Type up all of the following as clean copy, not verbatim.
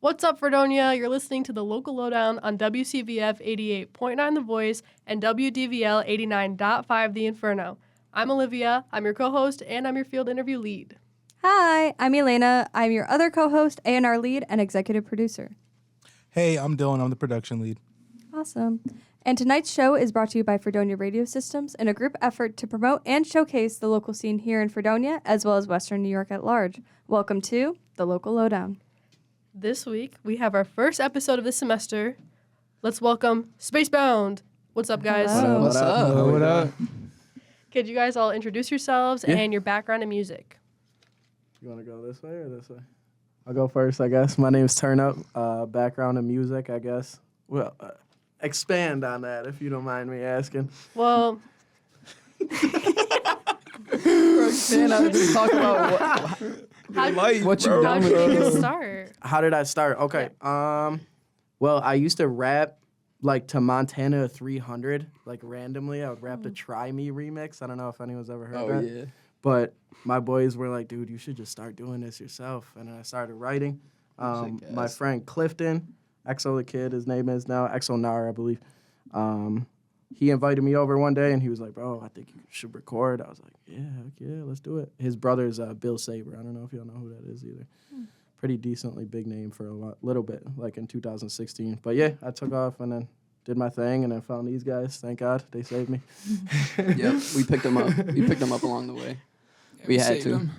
What's up, Fredonia? You're listening to the Local Lowdown on WCVF 88.9 The Voice and WDVL 89.5 The Inferno. I'm Olivia, I'm your co-host, and I'm your field interview lead. Hi, I'm Elena. I'm your other co-host, A&R lead, and executive producer. Hey, I'm Dylan. I'm the production lead. Awesome. And tonight's show is brought to you by Fredonia Radio Systems in a group effort to promote and showcase the local scene here in Fredonia, as well as Western New York at large. Welcome to the Local Lowdown. This week, we have our first episode of this semester. Let's welcome Spacebound. What's up, guys? Hello. What's up? What up? Could you guys all introduce yourselves and your background in music? You want to go this way or this way? I'll go first, I guess. My name's Turnup. Background in music, I guess. Well, expand on that if you don't mind me asking. Well, Talk about what you how done did with you start? How did I start? Okay. Well, I used to rap like to Montana 300, like randomly. I would rap the Try Me remix. I don't know if anyone's ever heard that. Yeah. But my boys were like, dude, you should just start doing this yourself. And I started writing. My friend Clifton, Exo the Kid, his name is now, Exo Nar, I believe. He invited me over one day, and he was like, bro, I think you should record. I was like, yeah, heck yeah, let's do it. His brother's Bill Saber. I don't know if y'all know who that is either. Pretty decently big name for a little bit, like in 2016. But yeah, I took off and then did my thing, and then found these guys. Thank God, they saved me. Yep, we picked them up. We picked them up along the way. Yeah, we had to. them.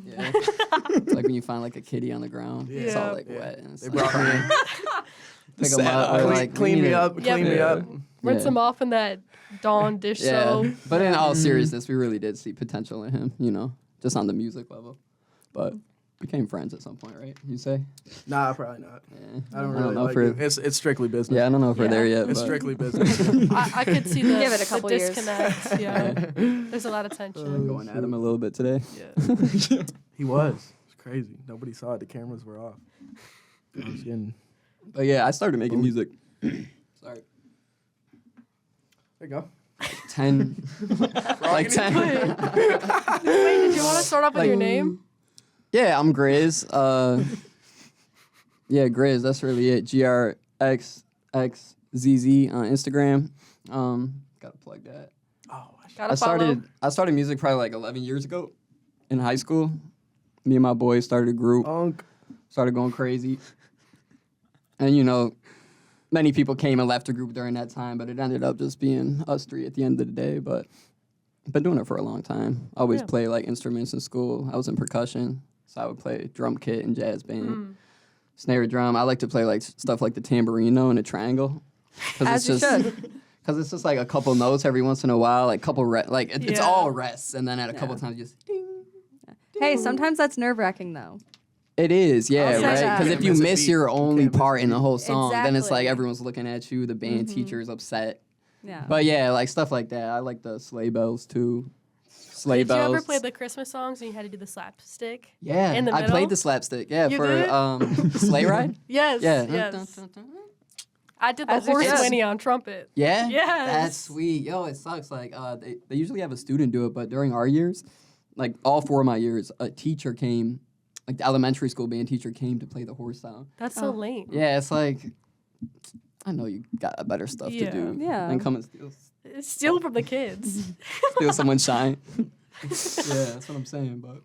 Yeah. It's like when you find like a kitty on the ground. Yeah. It's all like Yeah. wet. And it's They like, brought me in. pick them up. Or, like, Clean me up, Yeah. clean me up. Rinse Yeah. them off in that Dawn dish Yeah. soap. But in all seriousness, we really did see potential in him, you know, just on the music level. But became friends at some point, right? You say? Nah, probably not. Yeah. I don't really know like for it. It's strictly business. Yeah, I don't know if we're Yeah. there yet. It's but strictly business. I could see the, Give it a couple the years. disconnect. Yeah. There's a lot of tension. going at him a little bit today. Yeah. He was. It's crazy. Nobody saw it. The cameras were off. I was getting... But yeah, I started making music. Sorry. There you go. 10. like 10. Wait, did you want to start off with your name? Yeah, I'm Grizz. Yeah, Grizz. That's really it. GRXXZZ on Instagram. Gotta plug that. Oh, Gotta follow. I started music probably like 11 years ago in high school. Me and my boys started a group. Started going crazy. And, you know, many people came and left the group during that time, but it ended up just being us three at the end of the day. But I've been doing it for a long time. I always play like instruments in school. I was in percussion, so I would play drum kit and jazz band, snare drum. I like to play like stuff like the tambourine though and the triangle. As you should. Because it's just like a couple notes every once in a while, like couple it's Yeah. all rests, and then at a couple times just ding. Hey, sometimes that's nerve-wracking, though. It is, yeah, I'll say right? that. Because if Can't you miss a miss beat. your You only can't miss a part in the beat. whole song, then it's like Exactly. everyone's looking at you, the band teacher is upset. Yeah. But yeah, like stuff like that. I like the sleigh bells too. Sleigh Did bells. you ever play the Christmas songs and you had to do the slapstick? Yeah, in the I middle? played the slapstick. Yeah, You for did? sleigh ride. Yes. Yeah. Yes. I did the As you horse should. whinny on trumpet. Yeah. Yes. That's sweet. Yo, it sucks. Like they usually have a student do it, but during our years, like all 4 of my years, a teacher came, like the elementary school band teacher came to play the horse sound. That's so lame. Yeah, it's like I know you got better stuff to do Yeah. than come and Steal from the kids. steal someone's shine. Yeah, that's what I'm saying. But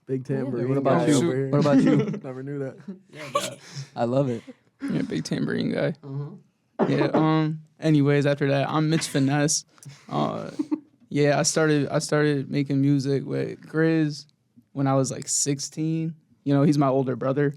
Big tambourine. what about guy you? over here. What about you? Never knew that. I love it. Yeah, big tambourine guy. Uh-huh. Yeah. Anyways, after that, I'm Mitch Finesse. Yeah, I started making music with Grizz when I was like 16. You know, he's my older brother,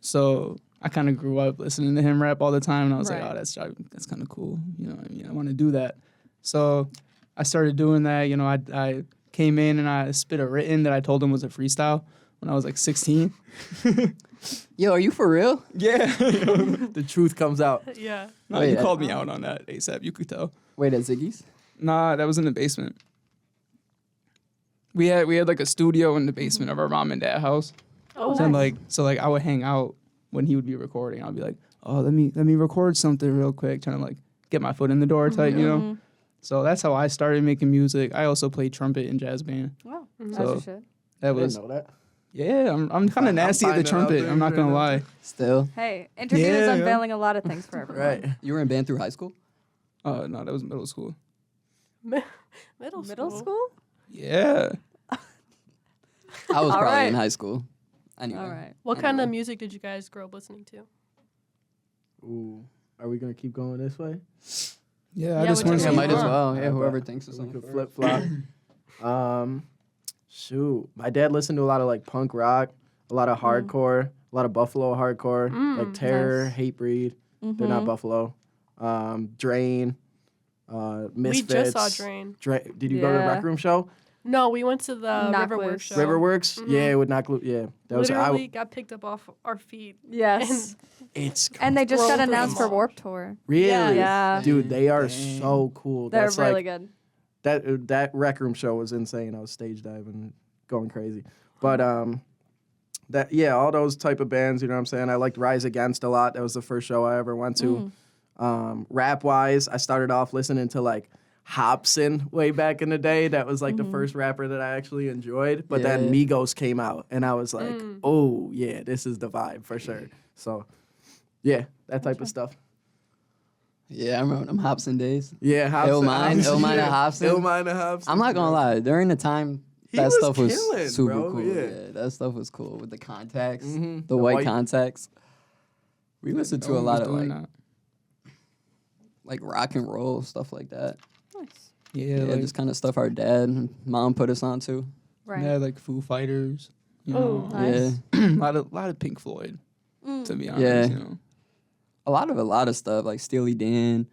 so I kind of grew up listening to him rap all the time, and I was like, Right. oh, that's kind of cool. You know what I mean? I want to do that. So I started doing that. You know, I came in and I spit a written that I told him was a freestyle when I was like 16. Yo, are you for real? Yeah. The truth comes out. Yeah. No, Wait, you called me out on that ASAP. You could tell. Wait, at Ziggy's? Nah, that was in the basement. We had like a studio in the basement of our mom and dad house. Oh, And so I would hang out when he would be recording. I'd be like, oh, let me record something real quick, trying to like get my foot in the door type, you know. So that's how I started making music. I also played trumpet in jazz band. Wow. So As you should. that I was didn't know that. Yeah, I'm kind of nasty at the finding out trumpet. I'm not things gonna right lie. Still, Hey, interview is Yeah. unveiling a lot of things for everyone. Right. you were in band through high school. No, that was middle school. Middle school? Yeah. I was All probably right. in high school. Anyway. All right. What kind of music did you guys grow up listening to? Ooh, are we gonna keep going this way? Yeah, I Yeah, just whichever want Yeah, to way might you as want. well. Yeah, Yeah, whoever but thinks of We something. could first. flip flop. Shoot, my dad listened to a lot of like punk rock, a lot of hardcore, a lot of Buffalo hardcore, like Terror, Nice. Hatebreed. They're not Buffalo. Drain, Misfits. We just saw Drain. Did you go to the Yeah. Rec Room show? No, we went to the Knock Riverworks Loose. show. Riverworks? Yeah, with Knock Loose. Yeah, that was. Literally got picked up off our feet. Yes. It's And they just got Scroll through announced them for all. Warped Tour. really, Yeah. dude. They are Dang. so cool. They're That's really like, good. that Rec Room show was insane. I was stage diving, going crazy. But all those type of bands, you know what I'm saying? I liked Rise Against a lot. That was the first show I ever went to. Rap wise, I started off listening to like Hobson way back in the day. That was like the first rapper that I actually enjoyed. But then Yeah. Migos came out, and I was like, oh yeah, this is the vibe for sure. So yeah, that type of stuff. Yeah, I remember them Hobson days. Yeah, Hobson. Illmind and Hobson. Illmind and Hobson. I'm not gonna lie. During the time, He that was stuff was killing, super bro, cool. yeah. Yeah, that stuff was cool with the contacts, Mhm. the The white white- contacts. We listened to No a one lot was of doing like, that. like rock and roll stuff like that. Nice. Yeah, Yeah, like, just kind of stuff our dad and mom put us on to. Right. yeah, like Foo Fighters. You Oh, know, nice. Yeah, a lot of Pink Floyd. To be honest, Yeah. you know. a lot of stuff like Steely Dan.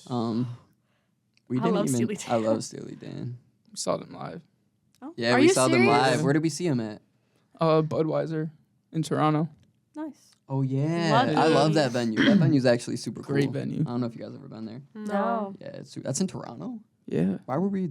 We I didn't love even. Steely I Dan. love Steely Dan. We saw them live. Yeah, Are we you saw them serious? live. Where did we see them at? Budweiser in Toronto. Nice. Oh yeah, Lucky. I love that venue. That venue's actually super cool. Great venue. I don't know if you guys ever been there. No. Yeah, that's in Toronto. Yeah, Why were we?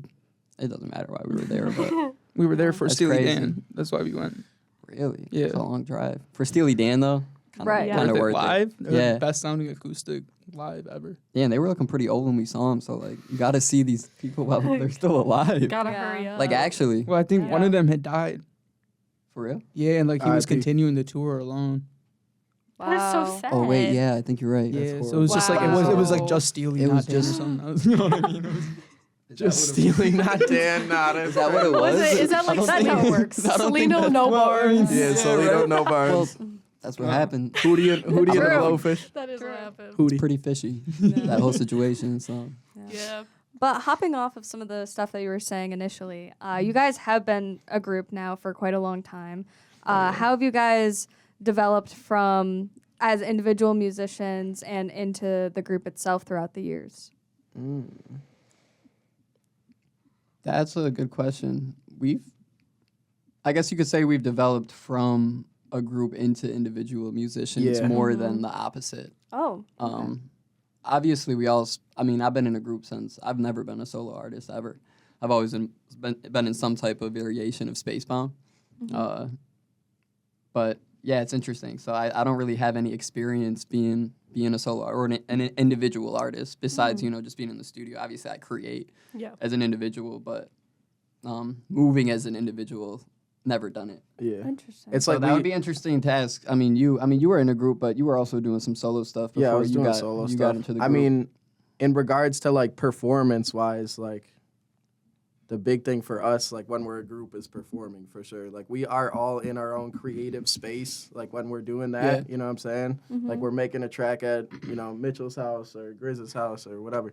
It doesn't matter why we were there, but we were there for That's Steely crazy. Dan. That's why we went. really, Yeah. it's a long drive for Steely Dan though. Kinda, Right. Yeah. kind of Worth it worth it. live. They're Yeah. the best sounding acoustic live ever. Yeah, and they were looking pretty old when we saw them. So like, you got to see these people while they're still alive. Gotta Yeah. hurry up. Like actually, Well, I think one Yeah. of them had died. for real. Yeah, and like he was R.I.P. continuing the tour alone. That is so Wow. sad. Oh wait, yeah, I think you're right. Yeah, so it was just like it was like Wow. just Steely, It not was Dan or just- something else. You know what I mean? It was, Just stealing, not Dan, not Is that what it was? Was it? Is that I like don't that's think- how it works? I don't think Selena, that's- no well, I mean, bars. Yeah, so they don't know Well, bars. that's what happened. Hootie and True. the Blowfish. That is what happened. It's pretty fishy, that whole situation. So Yeah. But hopping off of some of the stuff that you were saying initially, you guys have been a group now for quite a long time. How have you guys developed from as individual musicians and into the group itself throughout the years? that's a good question. I guess you could say we've developed from a group into individual musicians Yeah. more than the opposite. Oh, Obviously, I've been in a group since I've never been a solo artist ever. I've always been in some type of variation of Spacebound. But yeah, it's interesting. So I don't really have any experience being a solo or an individual artist besides, just being in the studio. Obviously, I create Yeah. as an individual, but moving as an individual, never done it. Yeah. interesting. It's So like that would be interesting to ask. You were in a group, but you were also doing some solo stuff before yeah, I was you doing got solo you stuff. got into the group. I mean, in regards to like performance wise, like the big thing for us, like when we're a group, is performing for sure. Like we are all in our own creative space. Like when we're doing that, you know what I'm saying? Like we're making a track at Mitchell's house or Grizz's house or whatever.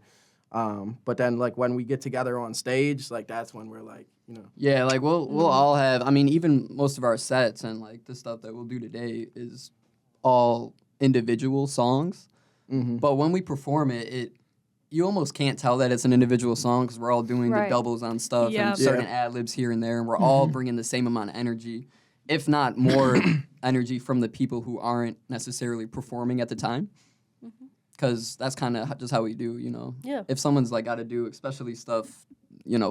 But then like when we get together on stage, like that's when we're like, Yeah, like we'll all have. Even most of our sets and like the stuff that we'll do today is all individual songs. But when we perform it, you almost can't tell that it's an individual song because we're all doing Right. the doubles on stuff Yeah. and certain ad libs here and there, and we're all bringing the same amount of energy, if not more energy from the people who aren't necessarily performing at the time. Because that's kind of just how we do, Yeah. If someone's like got to do, especially stuff,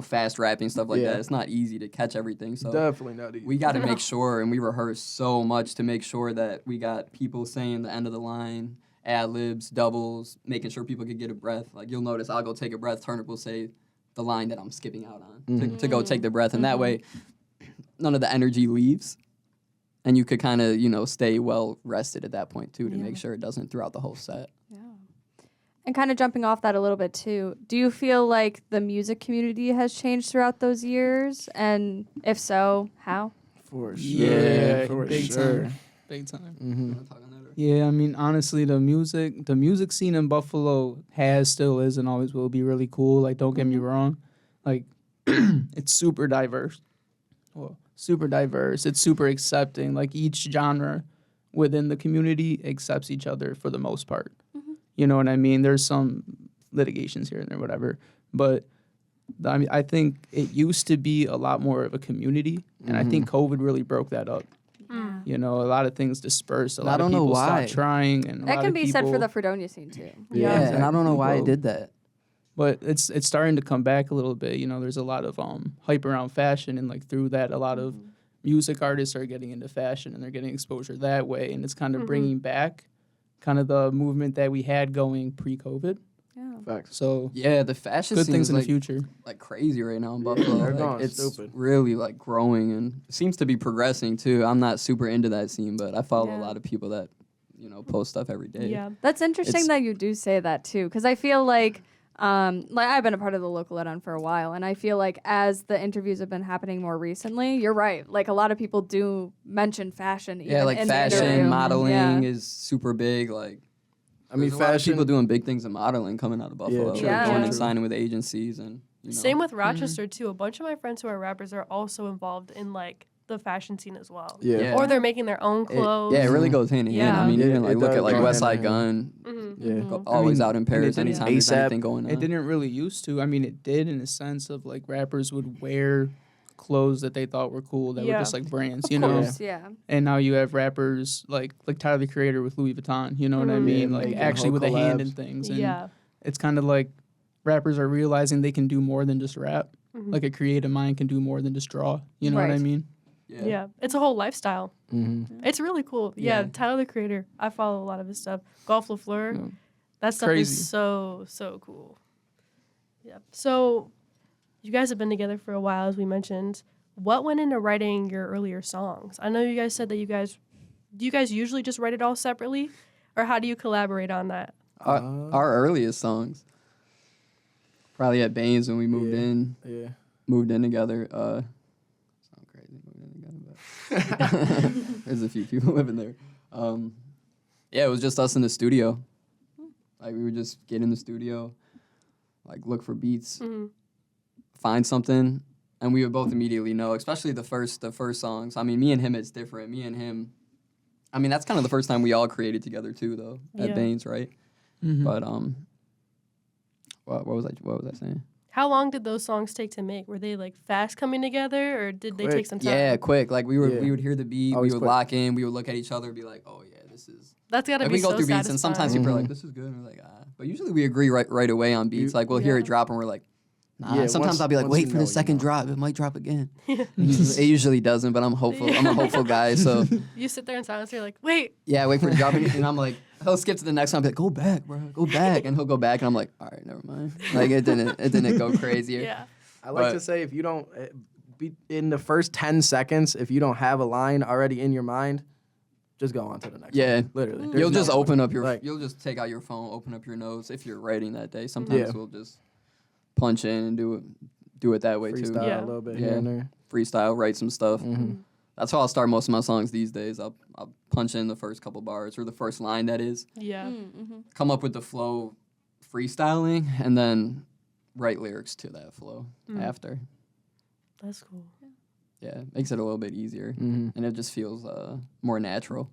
fast rapping stuff like Yeah. that, it's not easy to catch everything. So definitely not easy. we got to make sure, and we rehearse so much to make sure that we got people saying the end of the line, ad libs, doubles, making sure people could get a breath. Like you'll notice, I'll go take a breath. Turnip will say the line that I'm skipping out on to go take the breath, and that way, none of the energy leaves. and you could kind of, stay well rested at that point too to make sure it doesn't throughout the whole set. Yeah. And kind of jumping off that a little bit too, do you feel like the music community has changed throughout those years? And if so, how? For sure. Yeah, for big sure. time. Big time. Mm-hmm. Yeah, I mean, honestly, the music scene in Buffalo still is, and always will be really cool. Like, don't get me wrong. Like, it's super diverse. Well, super diverse. It's super accepting. Like, each genre within the community accepts each other for the most part. You know what I mean? There's some litigations here and there, whatever. But I mean, I think it used to be a lot more of a community, and I think COVID really broke that up. You know, a lot of things dispersed. A lot of people stopped trying, and that can be said for the Fredonia scene too. Yeah, exactly. And I don't know why it did that. But it's starting to come back a little bit. You know, there's a lot of hype around fashion, and like through that, a lot of music artists are getting into fashion, and they're getting exposure that way, and it's kind of bringing back kind of the movement that we had going pre-COVID. Yeah. Facts. So yeah, the fashion good scene things is in the future. like crazy right now in Buffalo. They're Like, going it's stupid. really like growing and it seems to be progressing too. I'm not super into that scene, but I follow a lot of people that post stuff every day. Yeah. That's interesting that you do say that too, because I feel like I've been a part of the local Lowdown for a while, and I feel like as the interviews have been happening more recently, you're right. Like a lot of people do mention fashion. Yeah, like in the fashion, interview. modeling is super big. Like, I mean, there's a lot of fashion. people doing big things in modeling coming out of Buffalo, true, Yeah. going true. and signing with agencies and Same with Rochester too. A bunch of my friends who are rappers are also involved in like the fashion scene as well. Yeah. Or they're making their own clothes. It really goes hand in hand. Yeah. I mean, Yeah, even like it look does at like go West hand Side in Gun, Yeah. always out in and Paris it didn't- anytime there's ASAP. anything going on. It didn't really used to. I mean, it did in a sense of like rappers would wear clothes that they thought were cool that were Yeah. just like brands, Of you know. course, yeah. And now you have rappers like Tyler the Creator with Louis Vuitton, you know what I mean? Yeah, Like making actually whole with a hand collabs. in things. And Yeah. it's kind of like rappers are realizing they can do more than just rap. Like a creative mind can do more than just draw. You know what I Right. mean? Yeah. It's a whole lifestyle. Mm-hmm. It's really cool. Yeah. Yeah. Tyler the Creator. I follow a lot of his stuff. Golf LaFleur. Yeah. That stuff Crazy. is so cool. Yeah. So you guys have been together for a while, as we mentioned. What went into writing your earlier songs? I know you guys said that do you guys usually just write it all separately? Or how do you collaborate on that? Our earliest songs, probably at Baines when we moved in. Yeah. Moved in together. Sound crazy, moved in together, but there's a few people living there. Yeah, it was just us in the studio. Like we would just get in the studio, like look for beats, find something, and we would both immediately know. Especially the first songs. I mean, me and him, it's different. Me and him. I mean, that's kind of the first time we all created together too, though, at Yeah. Baines, right? Mm-hmm. But what was I saying? How long did those songs take to make? Were they like fast coming together, or did they Quick. take some time? Yeah, quick. Like we would hear the beat, Always we would quick. lock in, we would look at each other, and be like, oh yeah, this is. That's gotta Like be we go so through beats, satisfying. and sometimes people are like, this is good, and we're like, ah. But usually we agree right away on beats. Like we'll hear Yeah. it drop, and we're like, nah. Yeah, Sometimes once- I'll be like, once wait you for know, the you second know. drop. It might drop again. It usually doesn't, but I'm hopeful. I'm a hopeful guy, so You sit there in silence. You're like, wait. yeah, wait for it to drop, and I'm like, he'll skip to the next one. I'll be like, go back, bro, go back, and he'll go back, and I'm like, all right, never mind. Like it didn't go crazier. Yeah. I like But- to say if you don't be in the first 10 seconds, if you don't have a line already in your mind, just go on to the next Yeah. one. Literally. There's You'll no just point. open up your, Like- you'll just take out your phone, open up your notes if you're writing that day. Sometimes Yeah. we'll just punch in and do it that way too. freestyle Yeah. a little bit Yeah. here and there. Freestyle, write some stuff. Mhm. That's how I'll start most of my songs these days. I'll punch in the first couple bars or the first line that is, Yeah. Mm-hmm. come up with the flow freestyling, and then write lyrics to that flow after. That's cool. Yeah, makes it a little bit easier, Mhm. and it just feels more natural.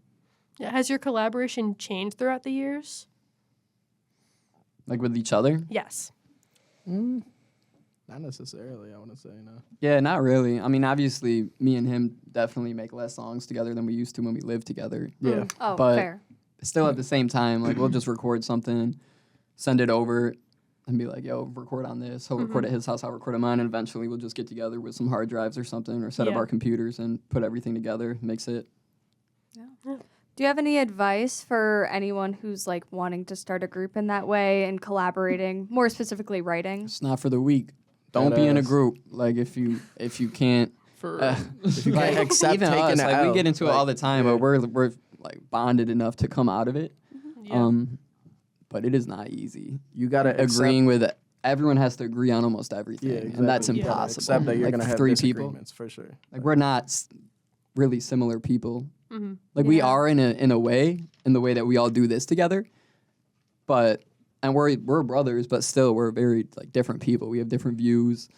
Yeah. Has your collaboration changed throughout the years? Like with each other? Yes. Not necessarily, I want to say, no. Yeah, not really. I mean, obviously, me and him definitely make less songs together than we used to when we lived together. Yeah. Oh, But- fair. Still at the same time, like we'll just record something, send it over, and be like, yo, record on this. He'll record at his house, I'll record at mine, and eventually we'll just get together with some hard drives or something, or set up Yeah. our computers and put everything together, mix it. Do you have any advice for anyone who's like wanting to start a group in that way and collaborating, more specifically writing? It's not for the weak. Don't be in a Deadass. group. Like if you can't If you can't accept even taking us, the like, L, we get into it all the time, but we're like bonded enough to come out of it. Yeah. But it is not easy. You gotta Agreeing with it. Everyone has to agree on almost everything, and that's You gotta impossible. accept that you're like gonna have three people, disagreements for sure. like we're not really similar people. Mm-hmm. Like we are in a way, in the way that we all do this together, but and we're brothers, but still we're very like different people. We have different views,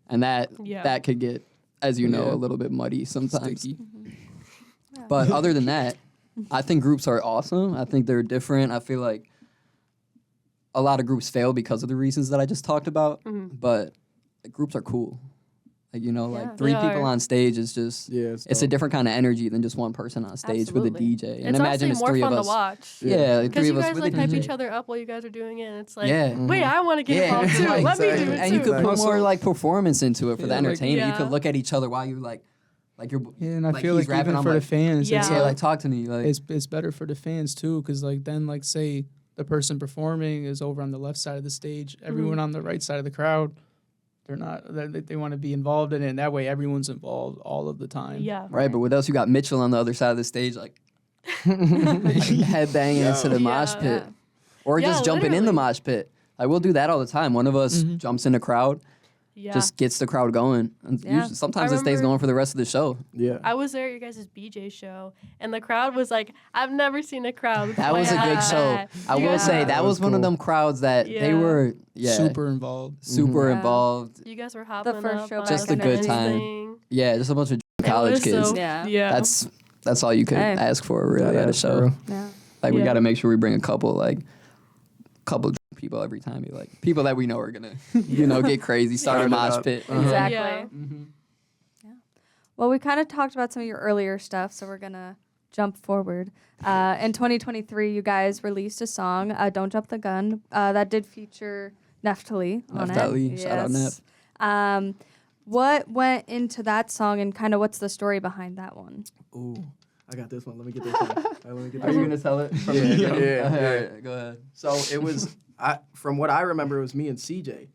and that could get, as you know, a little bit muddy sometimes. Sticky. But other than that, I think groups are awesome. I think they're different. I feel like a lot of groups fail because of the reasons that I just talked about, but groups are cool. Like, you know, like three people on stage is just, it's a different kind of energy than just one person on stage with a DJ. And it's imagine honestly it's more three fun of us. to watch. Yeah, like Because three you of us guys with like a hype DJ. each other up while you guys are doing it. And it's like, Yeah. wait, I want to get involved too. Let me do it And too. you could put more like performance into it for the Yeah, like- entertainment. You Yeah. could look at each other while you like you're. Yeah, and I like, feel he's like rapping, even I'm for like, the fans, Yeah. it's, yeah, like talk to me. Like it's better for the fans too, because like then like say the person performing is over on the left side of the stage, everyone on the right side of the crowd, they're not they want to be involved in it, and that way everyone's involved all of the time. Yeah. right, but what else? You got Mitchell on the other side of the stage, like headbanging into the mosh pit, or Yeah, just jumping in the literally. mosh pit. Like we'll do that all the time. One of us jumps in the crowd, Yeah. just gets the crowd going. And usually, sometimes it stays remember- going for the rest of the show. Yeah. I was there at your guys' BJ show, and the crowd was like, I've never seen a crowd. That was a play good like show. that. I will say that was one of them crowds that they Yeah. were Super involved. super Yeah. involved. You guys were hopping first up show on Just a the good time. thing. Yeah, just a bunch of It college was kids. so- Yeah. Yeah. That's all you could Hey. ask for really at a show. Yeah. Like we Yeah. got to make sure we bring a couple people every time. You like people that we know are gonna get crazy, start a Start it mosh up. pit. Exactly. Yeah. Yeah. Well, we kind of talked about some of your earlier stuff, so we're gonna jump forward. In 2023, you guys released a song, "Don't Jump the Gun," that did feature Neftali on Neftali, it. shout out Yes. What went into that song, and kind of what's the story behind that one? Ooh, I got this one. Let me get this one. Let me get Are this you one. gonna tell it? From Yeah, the yeah, jump? yeah. All right, go ahead. So it was, from what I remember, it was me and CJ.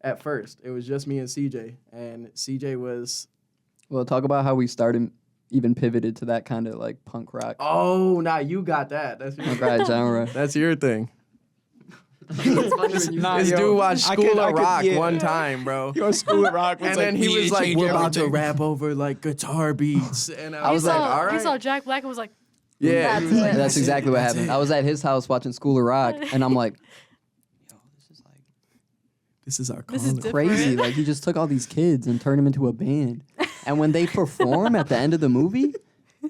At first, it was just me and CJ, and CJ was. Well, talk about how we started, even pivoted to that kind of like punk rock. Oh, now you got that. That's your, Punk rock genre. that's your thing. Nah, This yo, dude watched I School could- of I could- Rock yeah. one time, bro. Yo, School of Rock was And like, then he yeah, was like, change "We're about to everything." rap over like guitar beats," and I was was like, like, "All right." He saw Jack Black and was like, Yeah, he was like, That's exactly what happened. I was at his house watching School of Rock, and I'm like, yo, this is like This is our This is calling. different. crazy. Like he just took all these kids and turned them into a band. And when they perform at the end of the movie,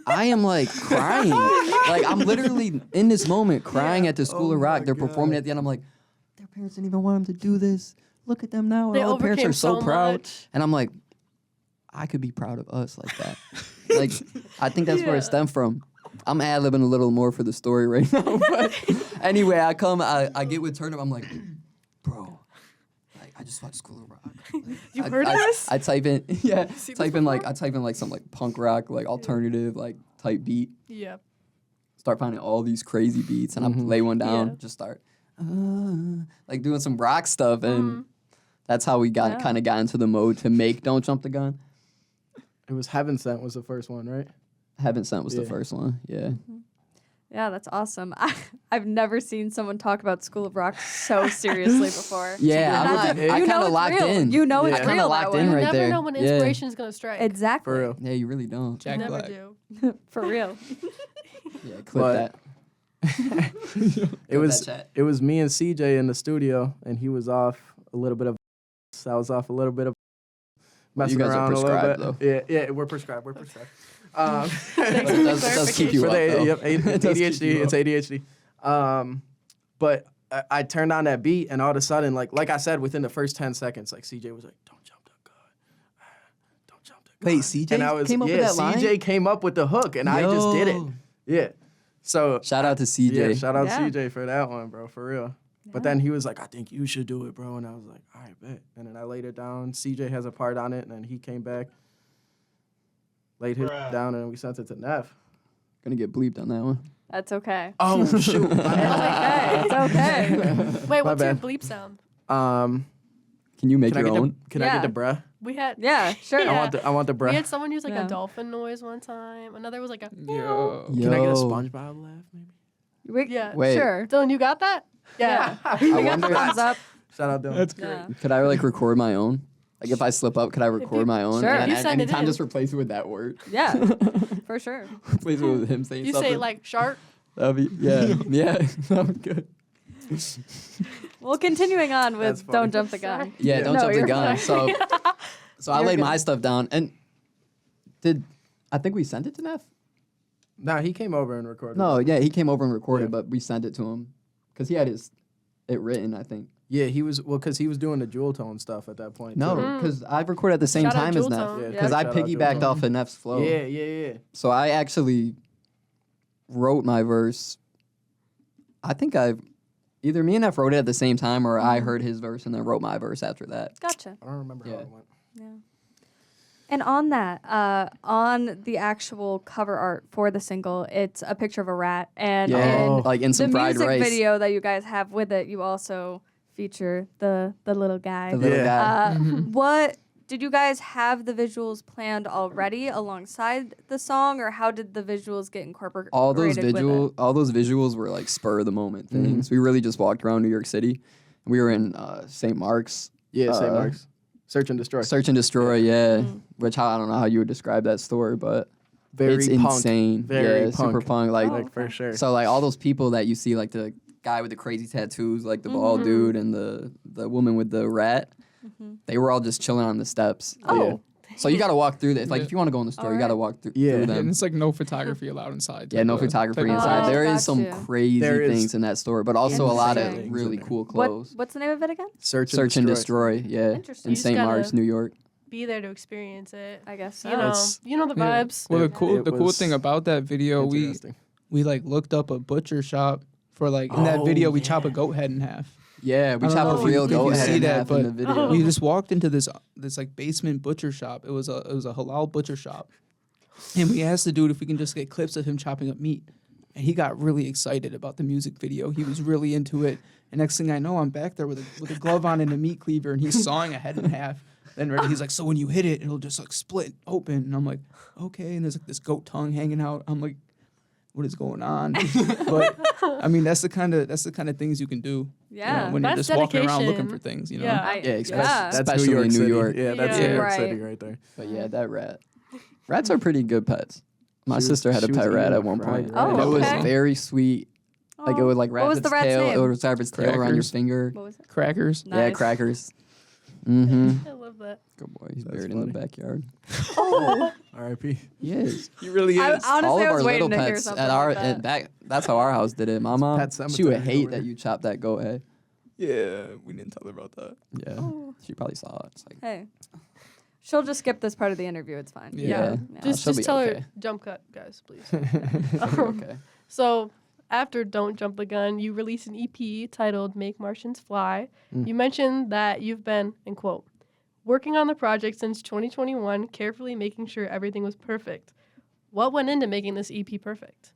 I am like crying. Like I'm literally in this moment crying at the School of Rock. They're performing at the end. I'm like, their parents didn't even want them to do this. Look at them now. They All the parents overcame are so so proud. much. And I'm like, I could be proud of us like that. Like I think that's where it stemmed from. I'm ad-libbing a little more for the story right now. But anyway, I get with Turnip. I'm like, bro, like I just watched School of Rock. Like, You heard I, this? I type in, See this type in like some like punk rock, like alternative, like type beat. yeah. Start finding all these crazy beats, and I lay one down, Yeah. just start like doing some rock stuff, and that's how we got kind of got into the mode to make "Don't Jump the Gun." It was Heaven Sent was the first one, right? Heaven Sent was the Yeah. first one. Yeah. Yeah, that's awesome. I've never seen someone talk about School of Rock so seriously before. Yeah, That's I it. kind You know of it's locked real. in. You know it's I kind real of that locked way. in You right never there. know when Yeah. inspiration is going to strike. Exactly. For real. Yeah, you really don't. You Jack never Black. do. For real. Yeah, clip But- that. It was me and CJ in the studio, and he was off a little bit of. I was off a little bit of. Messing guys are around a prescribed, little bit. Yeah, we're prescribed. We're prescribed. It does keep you For up, the, though. yep, It does keep ADHD. you It's up. ADHD. But I turned on that beat, and all of a sudden, like I said, within the first 10 seconds, like CJ was like, "Don't jump the gun, don't jump the gun." Wait, CJ and I was, came up with that line? CJ came up with the hook, and I just did it. Yo. Yeah. So Shout out to CJ. yeah, shout out Yeah. CJ for that one, bro, for real. But then he was like, "I think you should do it, bro," and I was like, "All right, bet." And then I laid it down. CJ has a part on it, and then he came back, laid his down, and we sent it to Neff. Gonna get bleeped on that one. That's okay. Oh shoot! It's okay. It's okay. Wait, what's your bad. bleep sound? Um, Can't Can you make Can I your get own? Can I get the bruh? We had Yeah, sure. Yeah. I want the bruh. we had someone use like Yeah. a dolphin noise one time. Another was like a Yo. Can I get a Yo. SpongeBob laugh maybe? yeah. Wait. Sure. Dylan, you got that? Yeah. I We got wonder. thumbs up. Shout out Dylan. That's great. Yeah. Could I like record my own? Like if I slip up, could I record my own? Sure. And You then send it anytime in. just replace it with that word. Yeah, for sure. Replace it with him saying You something. say like shark. That'd be yeah. That would be good. Well, continuing on That's with funny. Don't Jump the Gun. Yeah, don't No, jump the you're gun. fine. So I You're laid good. my stuff down and I think we sent it to Neff? Nah, he came over and recorded. No, yeah, he came over and recorded, Yeah. but we sent it to him because he had it written, I think. Yeah, he was because he was doing the jewel tone stuff at that point. No, too. because I recorded at the same Shout out time as Jewel Neff. Tone. Yeah, Because I shout out Jewel piggybacked Tone. off of Neff's flow. Yeah. So I actually wrote my verse. I think either me and Neff wrote it at the same time or I heard his verse and then wrote my verse after that. Gotcha. I don't remember how Yeah. it went. Yeah. And on that, on the actual cover art for the single, it's a picture of a rat, and Yeah, in like in the some fried music rice. video that you guys have with it, you also feature the little guy. The little Yeah. guy. What did you guys have the visuals planned already alongside the song, or how did the visuals get incorporated? all those with it? visuals were like spur of the moment things. We really just walked around New York City. We were in St. Mark's. Yeah, St. Uh, Mark's. Search and destroy. Search and Destroy, yeah. Which I don't know how you would describe that store, but Very it's punk. insane. Very yeah, super punk. punk. Like, Like for sure. so like all those people that you see, like the guy with the crazy tattoos, like the bald dude, and the woman with the rat, they were all just chilling on the steps. Oh. So you got to walk through this. Like Yeah. if you want to go in the store, you got to walk through Yeah. them. And it's like no photography allowed inside. Yeah, no type of- photography type of inside. Oh, vibe. There is some gotcha. crazy There is- things in that store, but also a lot of Interesting. really Things in cool What, clothes. what's the name of it again? Search Search and Destroy, yeah, Interesting. in You just St. gotta- Mark's, New York. Be there to experience it. I guess so. You know, It's- you know the Yeah. vibes. Well, It- the cool was thing about that video, we like looked up a butcher shop for like in that Oh, video we chop a goat head in half. Yeah, we I don't chop know a if you- real if you goat see head in that, half in the but- video. We just walked into this like basement butcher shop. It was a halal butcher shop, and we asked the dude if we can just get clips of him chopping up meat, and he got really excited about the music video. He was really into it. And next thing I know, I'm back there with a glove on and a meat cleaver, and he's sawing a head in half. Then he's like, so when you hit it, it'll just like split open. And I'm like, okay. And there's like this goat tongue hanging out. I'm like, what is going on? But I mean, that's the kind of things you can do. Yeah. when you're That's just walking around looking dedication. for things. You know. Yeah. I- Yeah, especially, yeah. That's especially New York in New City. York. Yeah, that's Yeah. New York Right. City right there. But yeah, that rat. Rats are pretty good pets. My She was- sister had a she was pet rat eating at a one fried point. rat. Oh, and it was okay. very sweet. Like it would like What wrap was its the rat's tail. name? It would wrap its tail around your Crackers. finger. What was it? Crackers. Yeah, Nice. crackers. Mm-hmm. I love that. Good boy. He's That's buried in the funny. backyard. R.I.P. He is. He really I, is. honestly, All of I our was little waiting to hear pets something at our like that. at back. That's how our house did it. My mom, Pet she would cemetery hate over that here. you chopped that goat head. Yeah, we didn't tell her about that. Yeah, she probably saw it. It's like, Hey, she'll just skip this part of the interview. It's fine. Yeah. Just she'll be tell okay. her jump cut, guys, please. okay. So after Don't Jump the Gun, you released an EP titled Make Martians Fly. You mentioned that you've been, in quote, working on the project since 2021, carefully making sure everything was perfect. What went into making this EP perfect?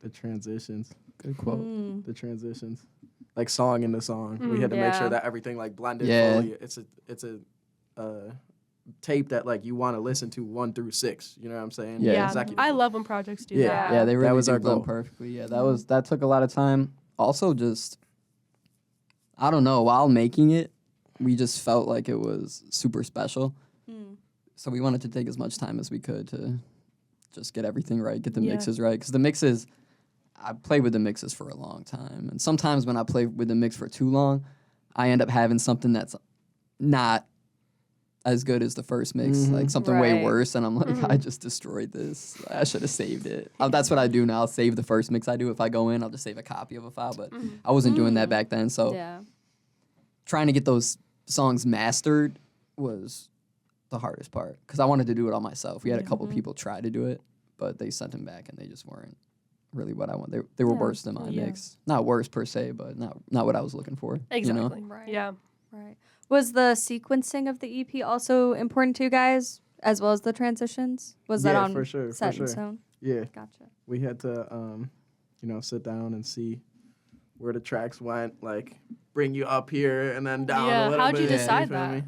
The transitions. Good quote. Mm. The transitions. Like song into song. We had to make Yeah. sure that everything like blended Yeah. fully. It's a tape that like you want to listen to 1 through 6. You know what I'm saying? Yeah. Consecutive. I love when projects do Yeah. that. Yeah, they That really was our blend goal. perfectly. Yeah, that took a lot of time. Also, just I don't know. While making it, we just felt like it was super special. So we wanted to take as much time as we could to just get everything right, get the Yeah. mixes right. Because the mixes, I played with the mixes for a long time, and sometimes when I play with the mix for too long, I end up having something that's not as good as the first mix, like something way Right. worse, and I'm like, I just destroyed this. I should have saved it. That's what I do now. I'll save the first mix I do. If I go in, I'll just save a copy of a file, but I wasn't doing that back then. So Yeah. trying to get those songs mastered was the hardest part because I wanted to do it all myself. We had a couple people try to do it, but they sent them back and they just weren't really what I want. They were Yeah. worse than my Yeah. mix. Not worse per se, but not what I was looking for. Exactly. You know? Right. Yeah. Right. Was the sequencing of the EP also important to you guys, as well as the transitions? Was that Yeah, on for sure, set for in sure. stone? Yeah. Gotcha. We had to sit down and see where the tracks went, like bring you up here and then down Yeah, a little how'd bit. you decide feel that? me?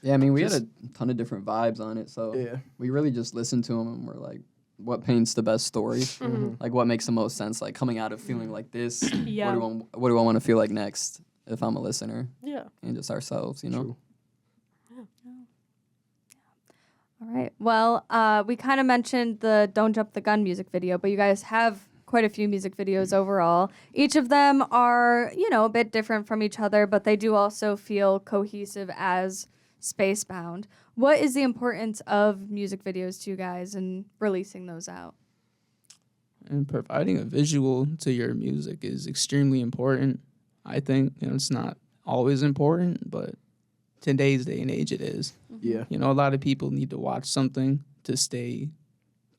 Yeah, I mean, we Just- had a ton of different vibes on it, so Yeah. we really just listened to them and we're like, what paints the best story? Mhm. Like, what makes the most sense? Like, coming out of feeling like this, Yeah. what do I want to feel like next if I'm a listener? Yeah. And just ourselves, you know? True. All right. Well, we kind of mentioned the Don't Jump the Gun music video, but you guys have quite a few music videos overall. Each of them are, a bit different from each other, but they do also feel cohesive as Spacebound. What is the importance of music videos to you guys and releasing those out? And providing a visual to your music is extremely important. I think it's not always important, but today's day and age it is. Yeah. A lot of people need to watch something to stay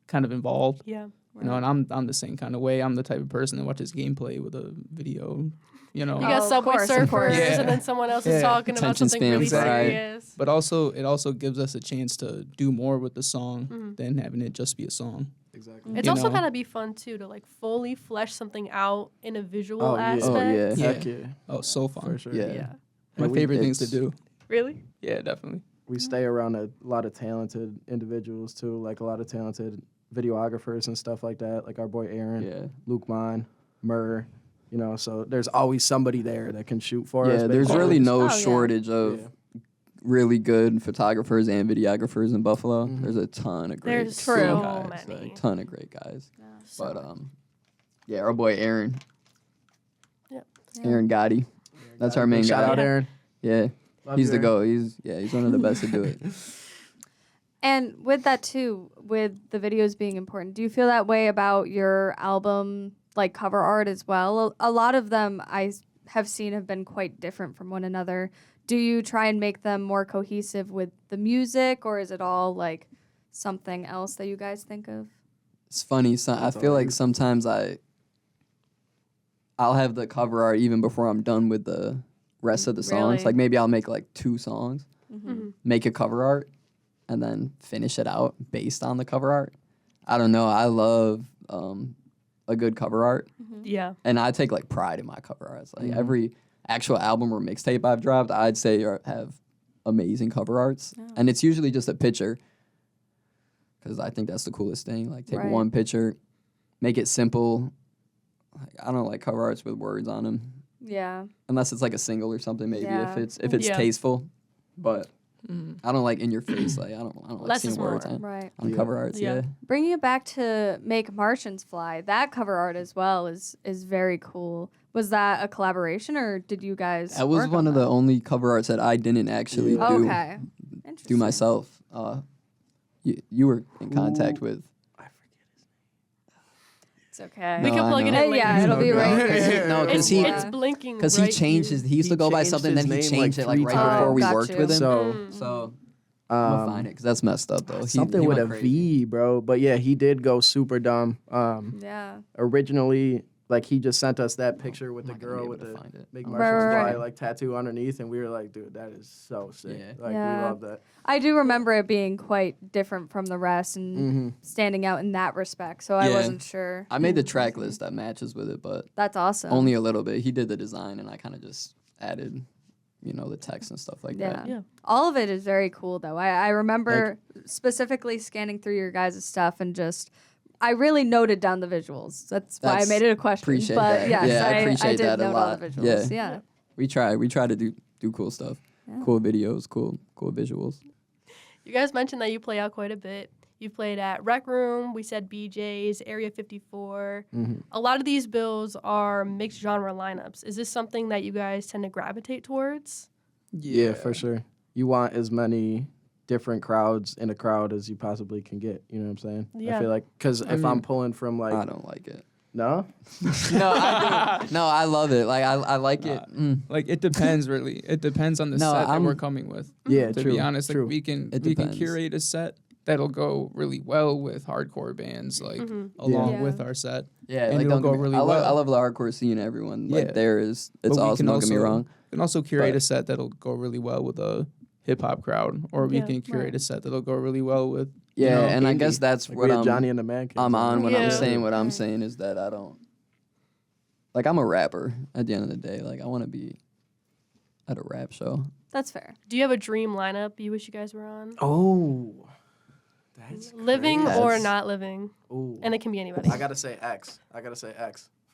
kind of involved. Yeah. And I'm the same kind of way. I'm the type of person that watches gameplay with a video. You Oh, got of Subway course, of Surfers, course. Yeah. and then someone else is Yeah. talking about Attention something really span fried. serious. But also, it also gives us a chance to do more with the song Mhm. than having it just be a song. Exactly. It's You also know. gotta be fun too to like fully flesh something out in a visual Oh, yeah. aspect. Oh, yeah. Heck yeah. Oh, so fun. For sure. Yeah. Yeah. My And favorite things to it's- do. Really? Yeah, definitely. We stay around a lot of talented individuals too, like a lot of talented videographers and stuff like that, like our boy Aaron, Yeah. Luke Mon, Murr, so there's always somebody there that can shoot for us. Yeah, there's basically. really no Oh, yeah. shortage of Yeah. really good photographers and videographers in Buffalo. Mhm. There's a ton of great There's True. so guys, many. a ton of great guys. So- But yeah, our boy Aaron. Yep. Aaron Gotti. That's our main Shout guy. out Aaron. Yeah. Love He's you, the Aaron. go. He's one of the best to do it. And with that too, with the videos being important, do you feel that way about your album, like cover art as well? A lot of them have seen have been quite different from one another. Do you try and make them more cohesive with the music, or is it all like something else that you guys think of? It's funny. So I That's feel all like you- sometimes I'll have the cover art even before I'm done with the rest of the songs. Really? Like maybe I'll make like 2 songs, Mhm. make a cover art, and then finish it out based on the cover art. I don't know. I love a good cover art, Yeah. and I take like pride in my cover arts. Like Mhm. every actual album or mixtape I've dropped, I'd say have amazing cover arts, Yeah. and it's usually just a picture. Because I think that's the coolest thing. Like take Right. one picture, make it simple. Like, I don't like cover arts with words on them, Yeah. unless it's like a single or something. Maybe Yeah. if it's Yeah. tasteful, but Mm. I don't like in your face. Like I don't like Less seeing is words more. on, Right. on Yeah. cover arts. Yeah. Yeah. Bringing it back to Make Martians Fly, that cover art as well is very cool. Was that a collaboration, or did you guys? That was work one on of the only cover arts that I didn't actually Yeah. do Okay. do Interesting. myself. You were in contact Ooh. with. It's okay. We No, can I plug it know. in later. Yeah, it'll be No, right no. here. No, 'cause It's, he- it's blinking. Because right he changed here. his. He used to He go by changed something, his then he name, changed like, it like 3 right times. before we Got worked you. with him. So So I'm gonna find it because that's messed up though. something he with went a crazy. V, bro. But yeah, he did go super dumb. Yeah. Originally, like he just sent us that picture with I'm the not gonna be girl able with to the find it. Make Oh. Martians Right, Fly right. like tattoo underneath, and we were like, dude, that is so sick. Yeah. Like Yeah. we love that. I do remember it being quite different from the rest and Mm-hmm. standing out in that respect. So I Yeah. wasn't sure. I made the track list that matches with it, but That's awesome. only a little bit. He did the design, and I kind of just added, the text and stuff like Yeah. that. Yeah. All of it is very cool, though. I remember specifically scanning through your guys' stuff and just, I really noted down the visuals. That's why I That's- made it a question. appreciate but that. yes, Yeah, I I appreciate did that a note all the lot. visuals. Yeah. Yeah. We try to do cool stuff, Yeah. cool videos, cool visuals. You guys mentioned that you play out quite a bit. You played at Rec Room, we said BJ's, Area 54. Mm-hmm. A lot of these bills are mixed genre lineups. Is this something that you guys tend to gravitate towards? Yeah, for sure. You want as many different crowds in a crowd as you possibly can get. You know what I'm saying? Yeah. I feel like because I if I'm mean, pulling from like I don't like it. no, No, I do. No, I love it. Like I like it. Like it depends, really. It depends on the No, set that I'm- we're coming with. yeah, To true. be honest, true. like we can It we can depends. curate a set that'll go really well with hardcore bands, like Mhm. along Yeah. with our set. Yeah, And like it'll don't get go me- really I love well. I love the hardcore scene. Everyone like Yeah. there is. But It's we awesome. can Don't get me also- wrong. We can also curate But- a set that'll go really well with a hip hop crowd, or we Yeah. can curate Right. a set that'll go really well with Yeah, know, and I indie. guess that's Like what we had I'm Johnny and the Man Kids I'm on when Yeah. I'm saying what I'm Right. saying is that like, I'm a rapper at the end of the day. Like, I want to be at a rap show. That's fair. Do you have a dream lineup you wish you guys were on? Oh, that's Living crazy. or not living? Ooh. And it can be anybody. I gotta say X.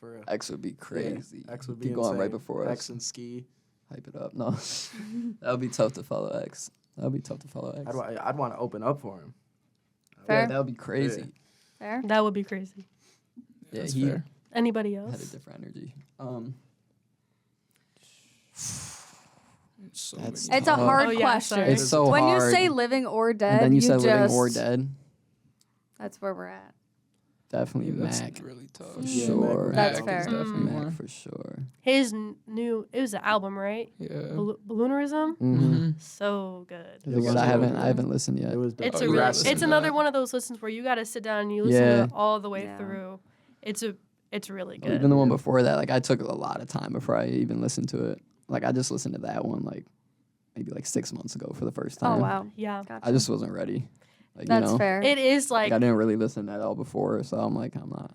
For real. X would be crazy. Yeah, X would be Keep going insane. right before us. X and Ski. Hype it up. No. That would be tough to follow X. That would be tough to follow X. I'd want to open up for him. Fair. Yeah, that would be crazy. Fair. That would be crazy. Yeah, That's he fair. Anybody had a else? different energy. So That's many. It's a Oh. hard Oh, yeah, question. sorry. It's so when hard. you say living or dead, And then you said living just, or dead. That's where we're at. Definitely That's Mac. really tough. For Yeah, sure. That's Mac fair. is definitely Mac more. for sure. His new, it was an album, right? Yeah. Balloonerism? Mm-hmm. So good. Is it good? I haven't listened yet. It was. It's Oh, a you really, gotta listen it's to another that. one of those listens where you got to sit down and you listen Yeah. to it all the way Yeah. through. It's really Well, good. even the one before that, like I took a lot of time before I even listened to it. Like I just listened to that one like maybe like 6 months ago for the first Oh, time. wow. Yeah. Gotcha. I just wasn't ready. Like That's you know, fair. It is like like, I didn't really listen to that all before, so I'm like I'm not.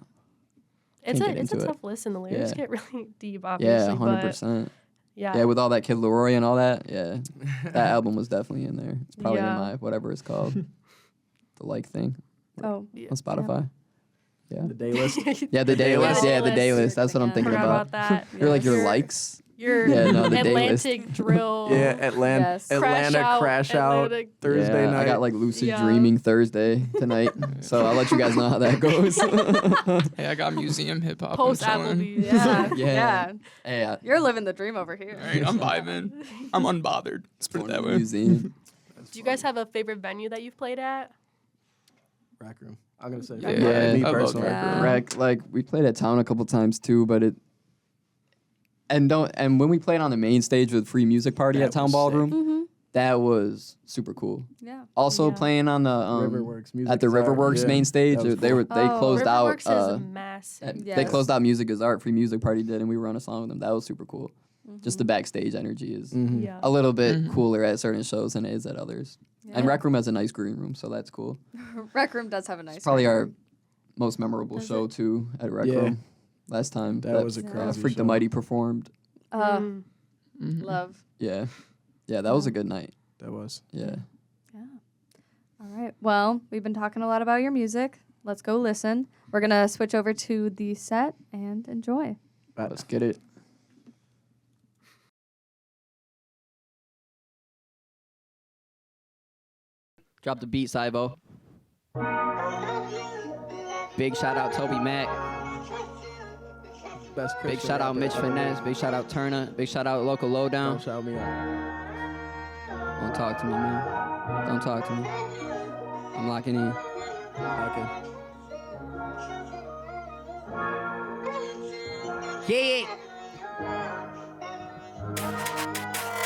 it's can't a get it's a into it. tough listen. The lyrics Yeah. get really deep, Yeah, obviously. 100%. Yeah. Yeah, with all that Kid Leroy and all that. Yeah, that album was definitely in there. It's probably Yeah. in my whatever it's called, the like thing Oh, Yeah. on Spotify. Yeah. The day list. Yeah, the day Yeah, list. the Yeah, day the day list. list. That's what I'm thinking Forgot about that. You're like your Your- likes. Your Yeah, no, the day list. Atlantic drill. Yeah, Atlanta. Yes. Atlanta crash out Atlantic- Thursday Yeah, night. I got like lucid Yeah. dreaming Thursday tonight, so I'll let you guys know how that goes. Hey, I got museum hip hop. Post I'm chilling. Applebee's. yeah. Yeah. yeah. Yeah, You're living the dream over here. All right, I'm vibing. I'm unbothered. Let's put it that way. museum. Do you guys have a favorite venue that you've played at? Rack room. I'm gonna say. Yeah, Rack Yeah, Room. Me I love personally. Rack Room. Rec, like we played at town a couple times too, but and when we played on the main stage with free music party That at Town was Ballroom, Mm-hmm. that was super cool. Yeah. Also Yeah. playing on the Riverworks music. at the is art. Riverworks Yeah, main stage, that was they cool. were they Oh. closed out. Riverworks is massive. Yes. They closed out Music is Art, free music party did, and we were on a song with them. That was super cool. Just the backstage energy is Mhm. Yeah. a little bit Mhm. cooler at certain shows than it is at others. And Yeah. Rec Room has a nice green room, so that's cool. Rec Room does have a nice. It's probably rec our room. most memorable Does show too at Rec Yeah. Room. Last time That was a Yeah. crazy Freak the show. Mighty performed. Mm. Love. Yeah, yeah, that was a good night. That was. Yeah. Yeah. All right. Well, we've been talking a lot about your music. Let's go listen. We're gonna switch over to the set and enjoy. Let's get it. Drop the beat, Cybo. Big shout out Toby Mac. Best Big Christian shout out rapper Mitch ever. Finesse. Big shout out Turner. Big shout out Local Lowdown. Don't shout me out. Don't talk to me, man. Don't talk to me. I'm locking in. Okay. Yeah.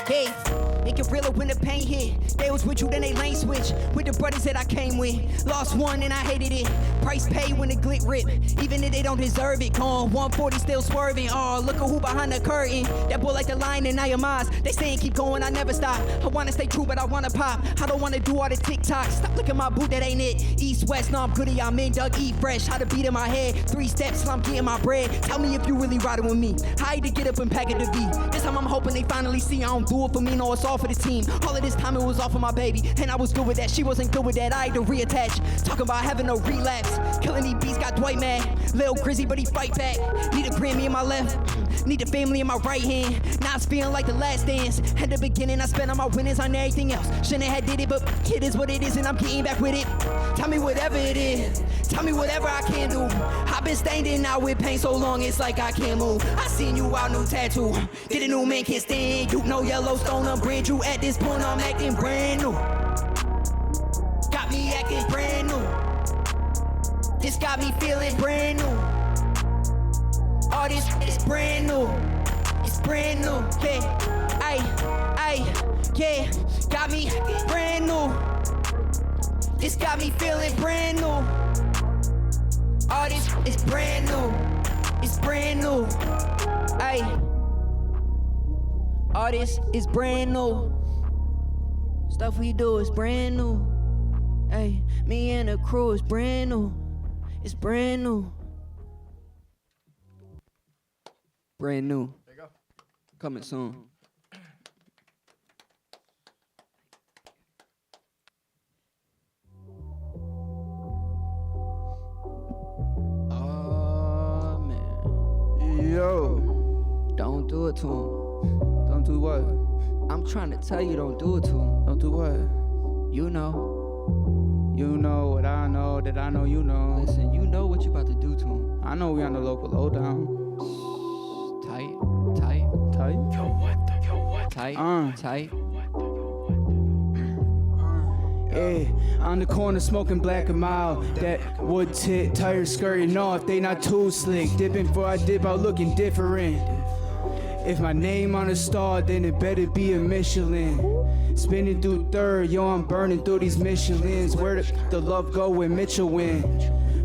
Hey, it get realer when the pain hit. They was with you, then they lane switch. With the brothers that I came with. Lost one and I hated it. Price paid when the glit rip. Even if they don't deserve it. Gone 140 still swerving. Oh, look at who behind the curtain. That boy like the lion and I am Oz. They saying keep going, I never stop. I wanna stay true, but I wanna pop. I don't wanna do all the TikToks. Stop looking at my boot, that ain't it. East, west, no, I'm goody, I'm in. Doug, eat fresh. How to beat in my head. 3 steps till I'm getting my bread. Tell me if you really riding with me. How to get up and pack it to be. This time I'm hoping they finally see I don't do it for me, no, it's all for the team. All of this time it was all for my baby, and I was good with that. She wasn't good with that. I had to reattach. Talking about having a relapse. Killing these beats got Dwight mad. Lil Grizzy, but he fight back. Need a Grammy in my left. Need a family in my right hand. Now it's feeling like the last dance. At the beginning, I spent all my winnings on everything else. Shouldn't have did it, but it is what it is, and I'm getting back with it. Tell me whatever it is. Tell me whatever I can do. I've been standing out with pain so long, it's like I can't move. I seen you out, new tattoo. Did a new man can't stand you. No Yellowstone, I'm brand new. At this point, I'm acting brand new. Got me acting brand new. This got me feeling brand new. All this is brand new. It's brand new. Yeah, yeah. Got me brand new. This got me feeling brand new. All this is brand new. It's brand new. Ay. All this is brand new. Stuff we do is brand new. Ay, me and the crew is brand new. It's brand new. Brand new. There you go. Coming soon. Oh, man. Yo. Don't do it to him. Don't do what? I'm trying to tell you, don't do it to him. Don't do what? You know. You know what I know that I know you know. Listen, you know what you about to do to him. I know we on the local lowdown. Tight. Tight? Tight. Yeah, on the corner smoking black and mild. That wood tip, tires skirting off, they not too slick. Dipping before I dip out looking different. If my name on a star, then it better be a Michelin. Spinning through third, yo, I'm burning through these Michelins. Where the love go when Mitchell win?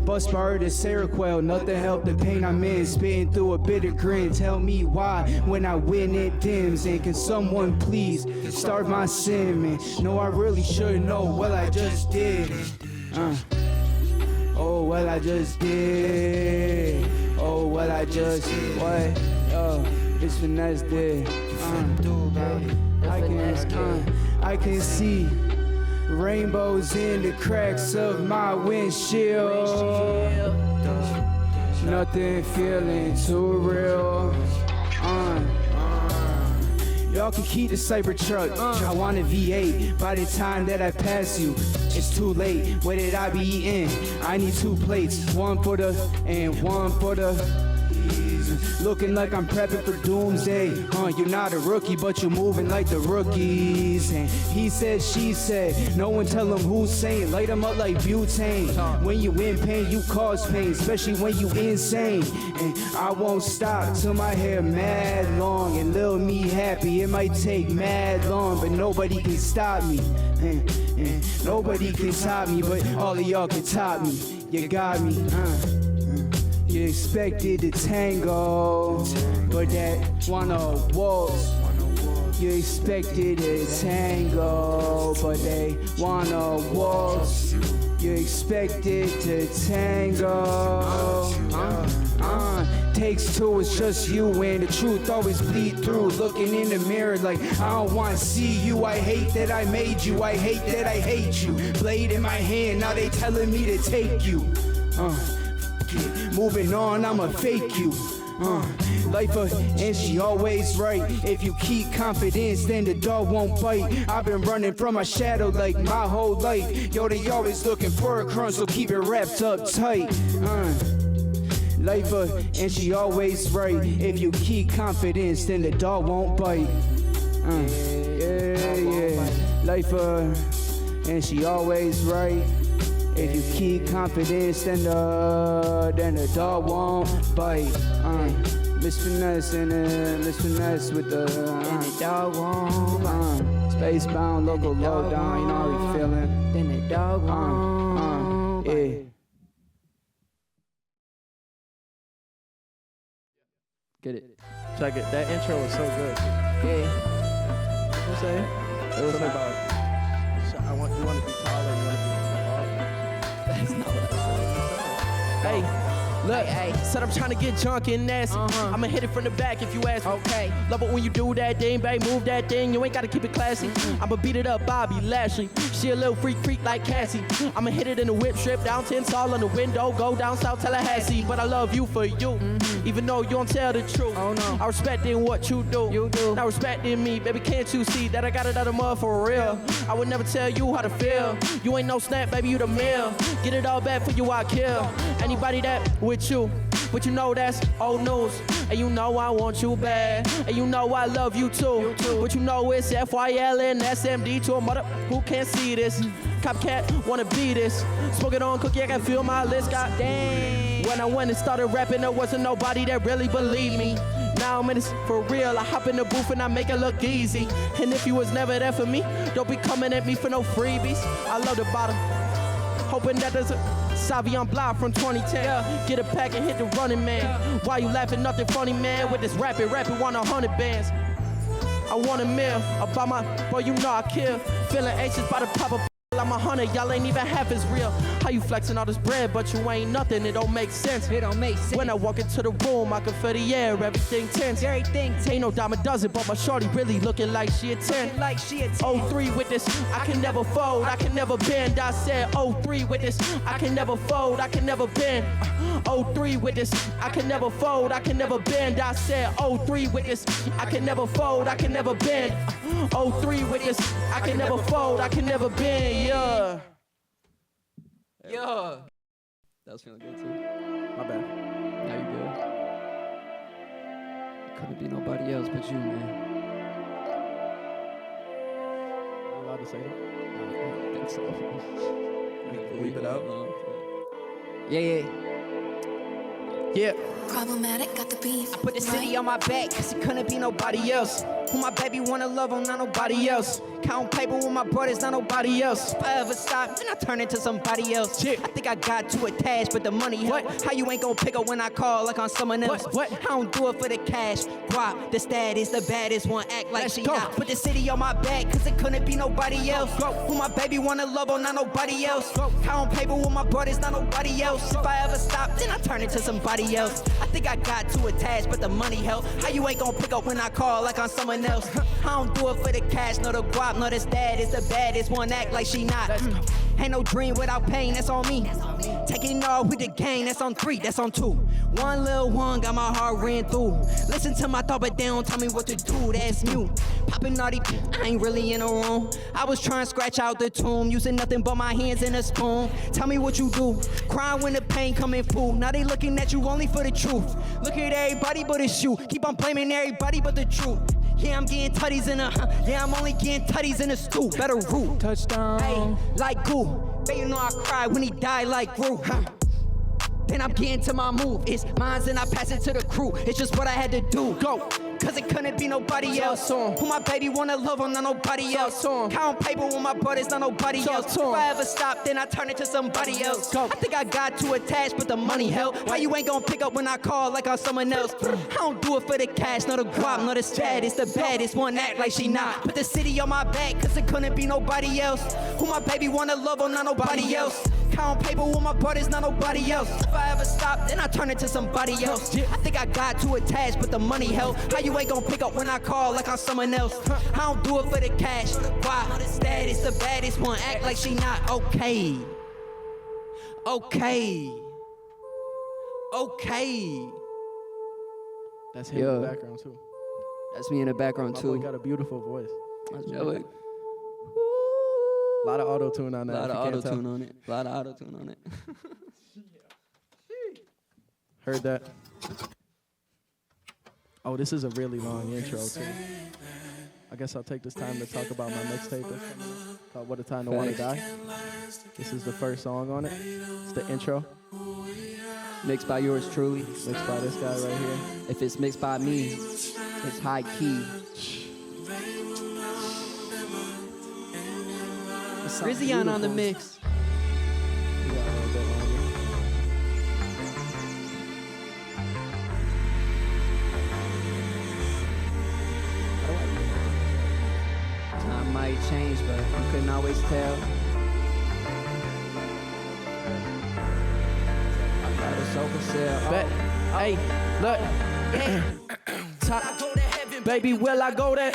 Bust bar to Seroquel, nothing help the pain I'm in. Spitting through a bitter grin, tell me why when I win it dims. And can someone please start my sin, man? No, I really should know, well I just did. Oh, well I just did. Oh, well I just what? It's finesse did. I can see rainbows in the cracks of my windshield. Nothing feeling too real. Y'all can keep the Cybertruck. I want a V8. By the time that I pass you, it's too late. What did I be eating? I need 2 plates. One for the and one for the. Looking like I'm prepping for doomsday. You're not a rookie, but you're moving like the rookies. And he said, she said, no one tell him who's saying. Light him up like butane. When you in pain, you cause pain, especially when you insane. And I won't stop till my hair mad long and lil' me happy. It might take mad long, but nobody can stop me. Nobody can top me, but all of y'all can top me. You got me. You expected to tango, but that wanna waltz. You expected to tango, but they wanna waltz. You expected to tango. Takes 2, it's just you, and the truth always bleed through. Looking in the mirror like I don't wanna see you. I hate that I made you. I hate that I hate you. Blade in my hand, now they telling me to take you. Moving on, I'ma fake you. Life and she always right. If you keep confidence, then the dog won't bite. I've been running from my shadow like my whole life. Yo, they always looking for a crunch, so keep it wrapped up tight. Life and she always right. If you keep confidence, then the dog won't bite. Yeah. Life and she always right. If you keep confidence, then the dog won't bite. Miss Finesse and Miss Finesse with the dog won't bite. Spacebound, local lowdown, you know how we feeling. Then the dog won't bite. Yeah. Get it. Check it. That intro was so good. Yeah. What you say? It was something about. You want to be taller. You want to be taller. That's not what I said. Hey. Look, said I'm trying to get junk and nasty. I'ma hit it from the back if you ask me. Okay. Love it when you do that thing, babe. Move that thing. You ain't gotta keep it classy. I'ma beat it up, Bobby Lashley. She a little freak like Cassie. I'ma hit it in the whip strip, down 10 tall on the window, go down South Tallahassee. But I love you for you, even though you don't tell the truth. Oh no. I respect in what you do. You do. Not respecting me, baby. Can't you see that I got it out of mud for real? I would never tell you how to feel. You ain't no snap, baby. You the meal. Get it all back for you, I kill anybody that with you. But you know that's old news. And you know I want you bad. And you know I love you too. But you know it's FYL and SMD to a mother who can't see this. Copycat wanna be this. Smoke it on cookie, I can feel my list. God dang. When I went and started rapping, there wasn't nobody that really believed me. Now I'm in this for real. I hop in the booth and I make it look easy. And if you was never there for me, don't be coming at me for no freebies. I love the bottom. Hoping that there's a Savion Blanc from 2010. Get a pack and hit the running man. Why you laughing? Nothing funny, man. With this rapping want 100 bands. I want a meal. About my boy, you know I kill. Feeling anxious by the pop up. I'm 100, y'all ain't even half as real. How you flexing all this bread, but you ain't nothing, it don't make sense. It don't make sense. When I walk into the room, I can feel the air, everything tense. Everything Ain't no dime a dozen, but my shorty really looking like she a 10. like she a 10. 03 with this, I can never fold, I can never bend. I said 03 with this, I can never fold, I can never bend. 03 with this, I can never fold, I can never bend. I said 03 with this, I can never fold, I can never bend. 03 with this, I can never fold, I can never bend, yeah. Yeah. That was feeling good too. My bad. Now you good. Couldn't be nobody else but you, man. Am I allowed to say that? I think so. Leave it out. Yeah. Yeah. Problematic, got the beef. I put the city on my back, cause it couldn't be nobody else. Who my baby wanna love on, not nobody else. Count paper with my brothers, not nobody else. If I ever stop, then I turn into somebody else. Yeah. I think I got too attached, but the money help. How you ain't gon' pick up when I call like on someone else? What? I don't do it for the cash. Guap, the status, the baddest one, act like Let's she go. not. Put the city on my back, cause it couldn't be nobody else. Who my baby wanna love on, not nobody else. Count paper with my brothers, not nobody else. If I ever stop, then I turn into somebody else. I think I got too attached, but the money help. How you ain't gon' pick up when I call like on someone else? I don't do it for the cash, nor the guap, nor the status. The baddest one, act like she not. Ain't no dream without pain, that's on me. Taking all with the gang, that's on 3, that's on 2. One little one got my heart ran through. Listen to my thought, but they don't tell me what to do, that's mute. Popping naughty, I ain't really in a room. I was trying to scratch out the tomb, using nothing but my hands and a spoon. Tell me what you do, crying when the pain coming full. Now they looking at you only for the truth. Look at everybody but it's you. Keep on blaming everybody but the truth. Yeah, I'm getting tutties in a, yeah, I'm only getting tutties in a stew. Better root. Touchdown. Hey, like Goo. Baby, you know I cried when he died like Gru. Then I'm getting to my move. It's mine and I pass it to the crew. It's just what I had to do. Go. Cause it couldn't be nobody else. Who my baby wanna love on, not nobody else. Count paper with my brothers, not nobody else. If I ever stop, then I turn into somebody else. I think I got too attached, but the money help. Why you ain't gon' pick up when I call like on someone else? I don't do it for the cash, nor the guap, nor the status. The baddest one act like she not. Put the city on my back, cause it couldn't be nobody else. Who my baby wanna love on, not nobody else. Count paper with my brothers, not nobody else. If I ever stop, then I turn into somebody else. I think I got too attached, but the money help. How you ain't gon' pick up when I call like on someone else? I don't do it for the cash. Why? Status, the baddest one, act like she not. Okay. That's him in the background too. That's me in the background My too. boy got a beautiful voice. That's Joey. A lot of auto-tune on that. A lot if of you can't tell. auto-tune on it. A lot of auto-tune on it. Heard that. Oh, this is a really long intro too. I guess I'll take this time to talk about my mixtape that's coming out, called What a Time to Wanna Die. This is the first song on it. It's the intro. Mixed by yours truly. Mixed by this guy right here. If it's mixed by me, it's high key. Rizzion on the mix. We got a little bit longer. Time might change, but you couldn't always tell. I got a sofa sale. Bet. Hey, look. Baby, will I go there?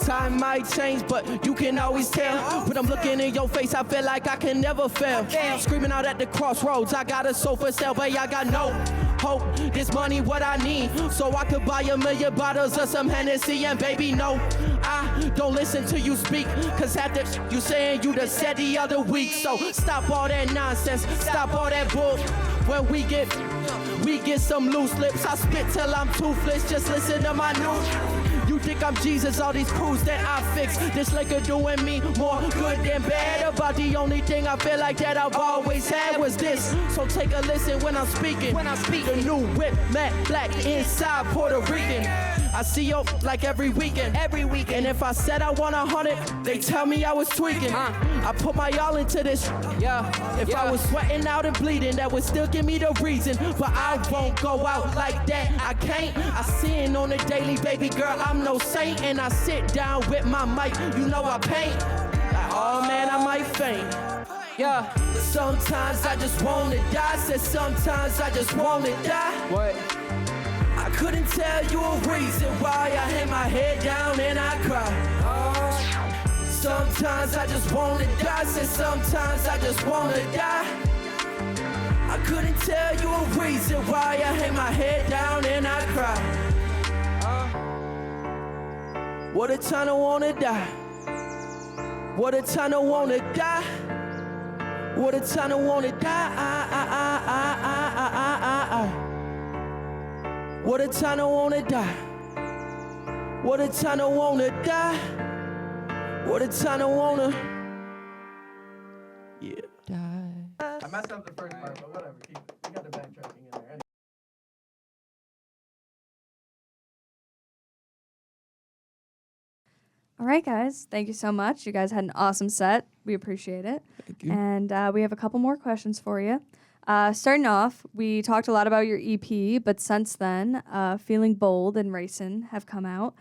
Time might change, but you can always tell. When I'm looking in your face, I feel like I can never fail. Screaming out at the crossroads, I got a sofa sale, but I got no hope. This money what I need, so I could buy 1,000,000 bottles of some Hennessy. And baby, no, I don't listen to you speak, cause after you saying you done said the other week. So stop all that nonsense, stop all that bull. When we get some loose lips, I spit till I'm toothless. Just listen to my news. You think I'm Jesus, all these crews that I fix. This liquor doing me more good than bad. About the only thing I feel like that I've always had was this. So take a listen when I'm speaking. The new whip, matte black, inside Puerto Rican. I see you like every weekend. And if I said I want 100, they tell me I was tweaking. I put my all into this. If I was sweating out and bleeding, that would still give me the reason. But I won't go out like that. I can't. I sin on a daily, baby girl. I'm no saint, and I sit down with my mic. You know I paint. Oh man, I might faint. Yeah, sometimes I just wanna die. Said sometimes I just wanna die. What? I couldn't tell you a reason why I hang my head down and I cry. Sometimes I just wanna die. Said sometimes I just wanna die. I couldn't tell you a reason why I hang my head down and I cry. What a time to wanna die. What a time to wanna die. What a time to wanna die. What a time to wanna die. What a time to wanna die. What a time to wanna. Yeah. Die. I messed up the first part, but whatever. Keep it. We got the backtracking in there. All right, guys. Thank you so much. You guys had an awesome set. We appreciate it. Thank you. And we have a couple more questions for you. Starting off, we talked a lot about your EP, but since then, Feeling Bold and Racin' have come out.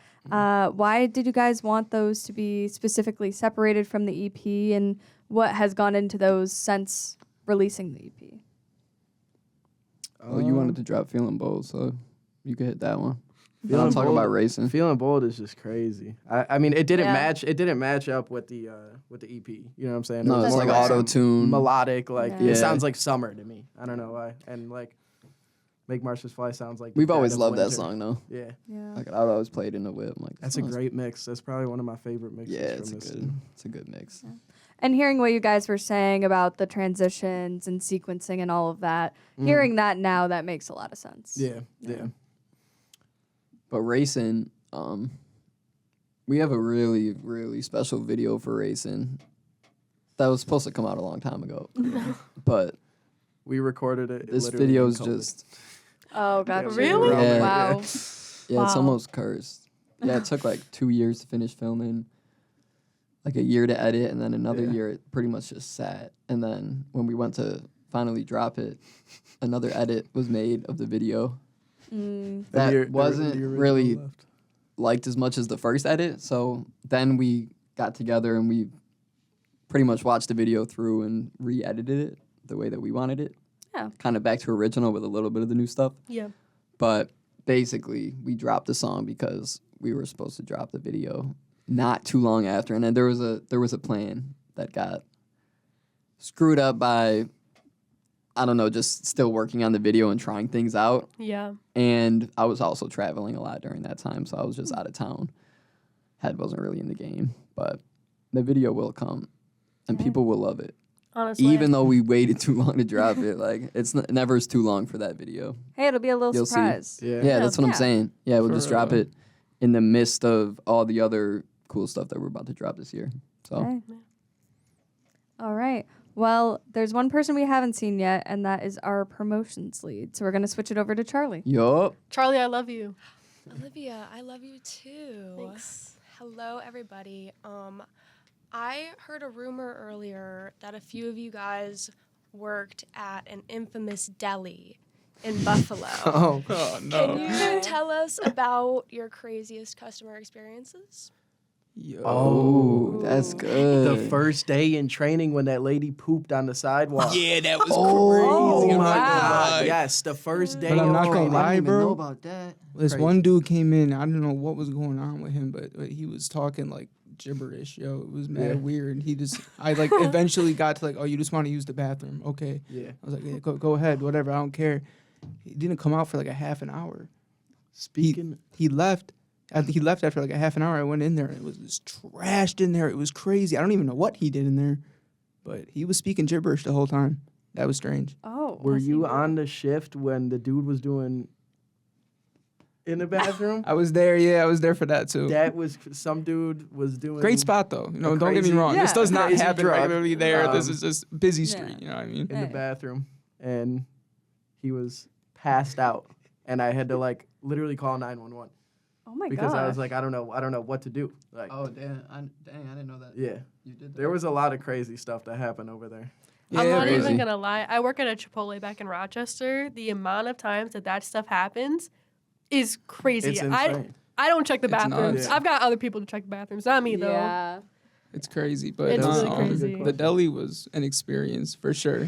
Why did you guys want those to be specifically separated from the EP, and what has gone into those since releasing the EP? Well, you wanted to drop Feeling Bold, so you could hit that one. Feeling I'm talking Bold- about Racing. Feeling Bold is just crazy. I mean, it didn't Yeah. match. It didn't match up with the EP. You know what I'm saying? No, It was it's more like auto-tune. melodic. Like Yeah. it sounds like summer to me. I don't know why. And like, Make Marshes Fly sounds like the We've dead always of loved that winter. song, though. Yeah, Yeah. Like, I would always play it in the whip. I'm like, that's this a song's- great mix. That's probably one of my favorite mixes. Yeah, from this. it's a good mix. And hearing what you guys were saying about the transitions and sequencing and all of that, hearing that now, that makes a lot of sense. Yeah. But Racing, we have a really, really special video for Racing that was supposed to come out a long time ago. But We recorded it. this literally video in is COVID. just, Oh, gotcha. Really? Yeah. Wow. yeah, it's Wow. almost cursed. Yeah, it took like 2 years to finish filming, like a year to edit, and then another Yeah. year it pretty much just sat. And then when we went to finally drop it, another edit was made of the video. Mm. That The wasn't original really left. liked as much as the first edit. So then we got together and we pretty much watched the video through and re-edited it the way that we wanted it. Yeah. Kind of back to original with a little bit of the new stuff. Yeah. But basically, we dropped the song because we were supposed to drop the video not too long after, and then there was a plan that got screwed up by, I don't know, just still working on the video and trying things out. Yeah. And I was also traveling a lot during that time, so I was just out of town. Head wasn't really in the game, but the video will come, and people will love it. Honestly. Even though we waited too long to drop it, like it's never is too long for that video. Hey, it'll be a little You'll see. surprise. Yeah, that's what I'm Yeah. saying. Yeah, we'll For just drop real. it in the midst of all the other cool stuff that we're about to drop this year. So Okay. All right. Well, there's one person we haven't seen yet, and that is our promotions lead. So we're going to switch it over to Charlie. yup. Charlie, I love you. Olivia, I love you too. Thanks. Hello, everybody. I heard a rumor earlier that a few of you guys worked at an infamous deli in Buffalo. Oh, Oh, Can no. you tell us about your craziest customer experiences? Yo. Oh, that's good. the first day in training when that lady pooped on the sidewalk. Yeah, that was Oh crazy. my I'm not gonna God! lie. Yes, the first day. But I'm in not gonna training. lie, I didn't even bro. know about that. This Crazy. one dude came in. I don't know what was going on with him, but he was talking like gibberish. Yo, it was mad Yeah. weird. I like eventually got to like, oh, you just want to use the bathroom? Okay. Yeah. I was like, yeah, go ahead, whatever. I don't care. He didn't come out for like a half an hour. Speaking. He left. He left after like a half an hour. I went in there and it was just trashed in there. It was crazy. I don't even know what he did in there, but he was speaking gibberish the whole time. That was strange. Oh. Were yes, you did. on the shift when the dude was doing in the bathroom? I was there. Yeah, I was there for that too. That was some dude was doing Great spot though. You know, a don't get me crazy- wrong. This Yeah, does not crazy happen drug. regularly there. This Um, is just busy yeah. street. You know what I mean? in the Hey. bathroom, and he was passed out, and I had to like literally call 911 Oh my because I was gosh. like, I don't know what to do. Like, Oh, damn. I didn't know that. yeah, You did that. there was a lot of crazy stuff that happened over there. I'm Yeah, not crazy. even gonna lie. I work at a Chipotle back in Rochester. The amount of times that stuff happens is crazy. It's insane. I don't check the It's bathrooms. nuts. Yeah. I've got other people to check the bathrooms, not me though. Yeah. It's crazy, but It's really crazy. the deli was an experience for sure.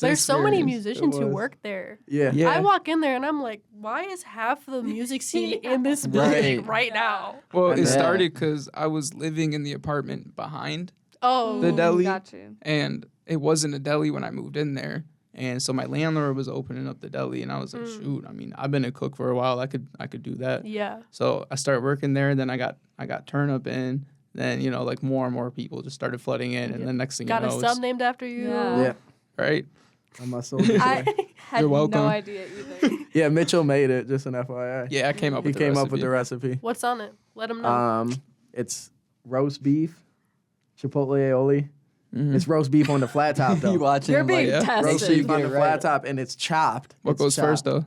There's so many musicians who work there. Yeah. I walk in there and I'm like, why is half the music scene in this building right now? Well, And it then- started because I was living in the apartment behind Oh, the deli, Got you. and it wasn't a deli when I moved in there. And so my landlord was opening up the deli, and I was like, shoot, I mean, I've been a cook for a while. I could do that. yeah. So I started working there. Then I got turnip in. Then like more and more people just started flooding in, and then next thing Got you a know, sub it's named after you. Yeah. right. I'm my soldier. I had You're welcome. no idea either. Yeah, Mitchell made it. Just an FYI. Yeah, I came up. He with the came recipe. up with the recipe. What's on it? Let them know. It's roast beef, chipotle aioli. Mhm. It's roast beef on the flat top though. You watching You're him, being like, tested. roast sure you beef get on it the right. flat top, and it's chopped. What It's goes first chopped.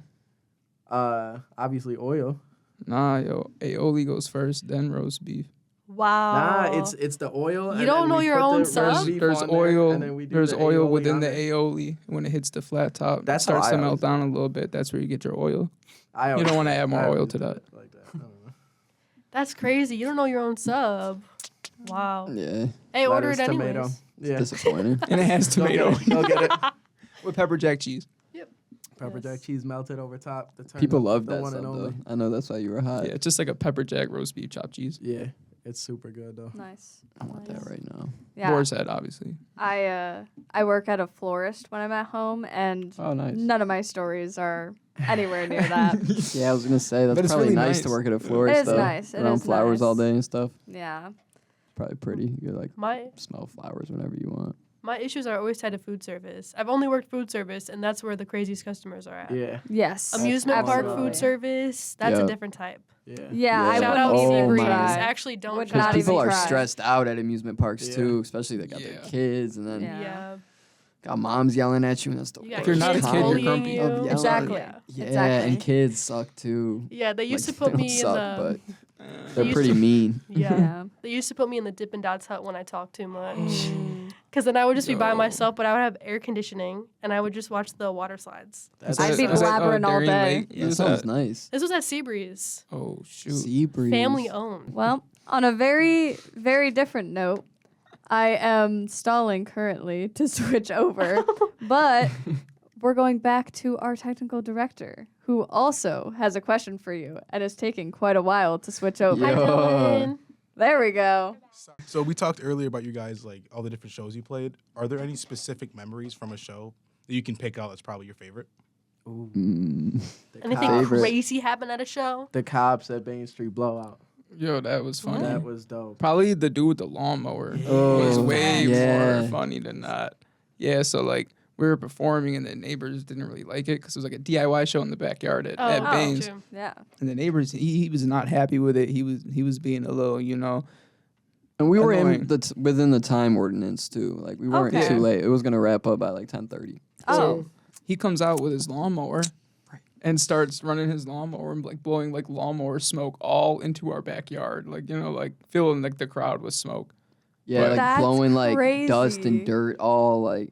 though? Obviously oil. Nah, aioli goes first, then roast beef. Wow. Nah, it's the oil. You and don't then know we your put own the sub? roast beef There's on there, oil. and then we do There's the oil aioli within on the there. aioli when it hits the flat top. That's it starts how to I melt always down a little bit. That's where you get your oil. I You always don't want to do it. add more I oil always to do that. it like that. I don't know. That's crazy. You don't know your own sub. Wow. Yeah, Hey, order Lettuce, it anyways. tomato. Yeah. disappointing. And it has Go tomato get it. Go get it. with pepper jack cheese. Pepper jack cheese melted over top. The People turnip, love the that one stuff and only. though. I know that's why you were hot. Yeah, it's just like a pepper jack roast beef chopped cheese. Yeah, it's super good though. Nice. I want that right now. Yeah. Boar's head, obviously. I work at a florist when I'm at home, and Oh, nice. none of my stories are anywhere near that. Yeah, I was gonna say that's But it's probably really nice nice. to work at a florist. It is though. nice. It Around is flowers all nice. day and stuff. Yeah. Probably pretty. You like My smell flowers whenever you want. my issues are always tied to food service. I've only worked food service, and that's where the craziest customers are at. Yeah. Yes. Amusement park Absolutely. food service, that's Yeah. a different type. Yeah. Yeah, I Shout wouldn't out even Oh Seabreeze. my. try. Actually, don't Would shout not out Because people even are try. stressed out at amusement parks Yeah. too, especially they got their Yeah. kids and then Yeah. Yeah. got moms yelling at you and that's the You got If you're not a kids kid, you're bullying grumpy. you. Of yelling. Exactly. Yeah. Yeah, Exactly. and kids suck too. Yeah, they used Like, to put they me don't in suck, the. but they they're used pretty to- mean. Yeah. Yeah. They used to put me in the Dippin' Dots hut when I talked too much. Because then I would just be by Yo. myself, but I would have air conditioning, and I would just watch the water slides. That's I'd be Is that, blabbering all Darien day. Lake? That Is sounds that- nice. This was at Seabreeze. Oh shoot. Sea breeze. Family owned. Well, on a very, very different note, I am stalling currently to switch over, but we're going back to our technical director, who also has a question for you and is taking quite a while to switch over. Hi, Dylan. There we go. So we talked earlier about you guys, like all the different shows you played. Are there any specific memories from a show that you can pick out that's probably your favorite? Mm. Anything Favorite. crazy happen at a show? The cops at Bain Street blowout. Yo, that was funny. That was dope. Probably the dude with the lawnmower was Oh, way yeah. more funny than that. Yeah, so like we were performing and the neighbors didn't really like it because it was like a DIY show in the backyard at Baines. true. Yeah. And the neighbors, he was not happy with it. He was being a little, And we were Annoying. in within the time ordinance too. Like we weren't Okay. too late. It was gonna wrap up by like 10:30. Oh. So he comes out with his lawnmower and starts running his lawnmower and like blowing like lawnmower smoke all into our backyard. Like, like filling like the crowd with smoke. Yeah, like That's blowing like dust crazy. and dirt all like,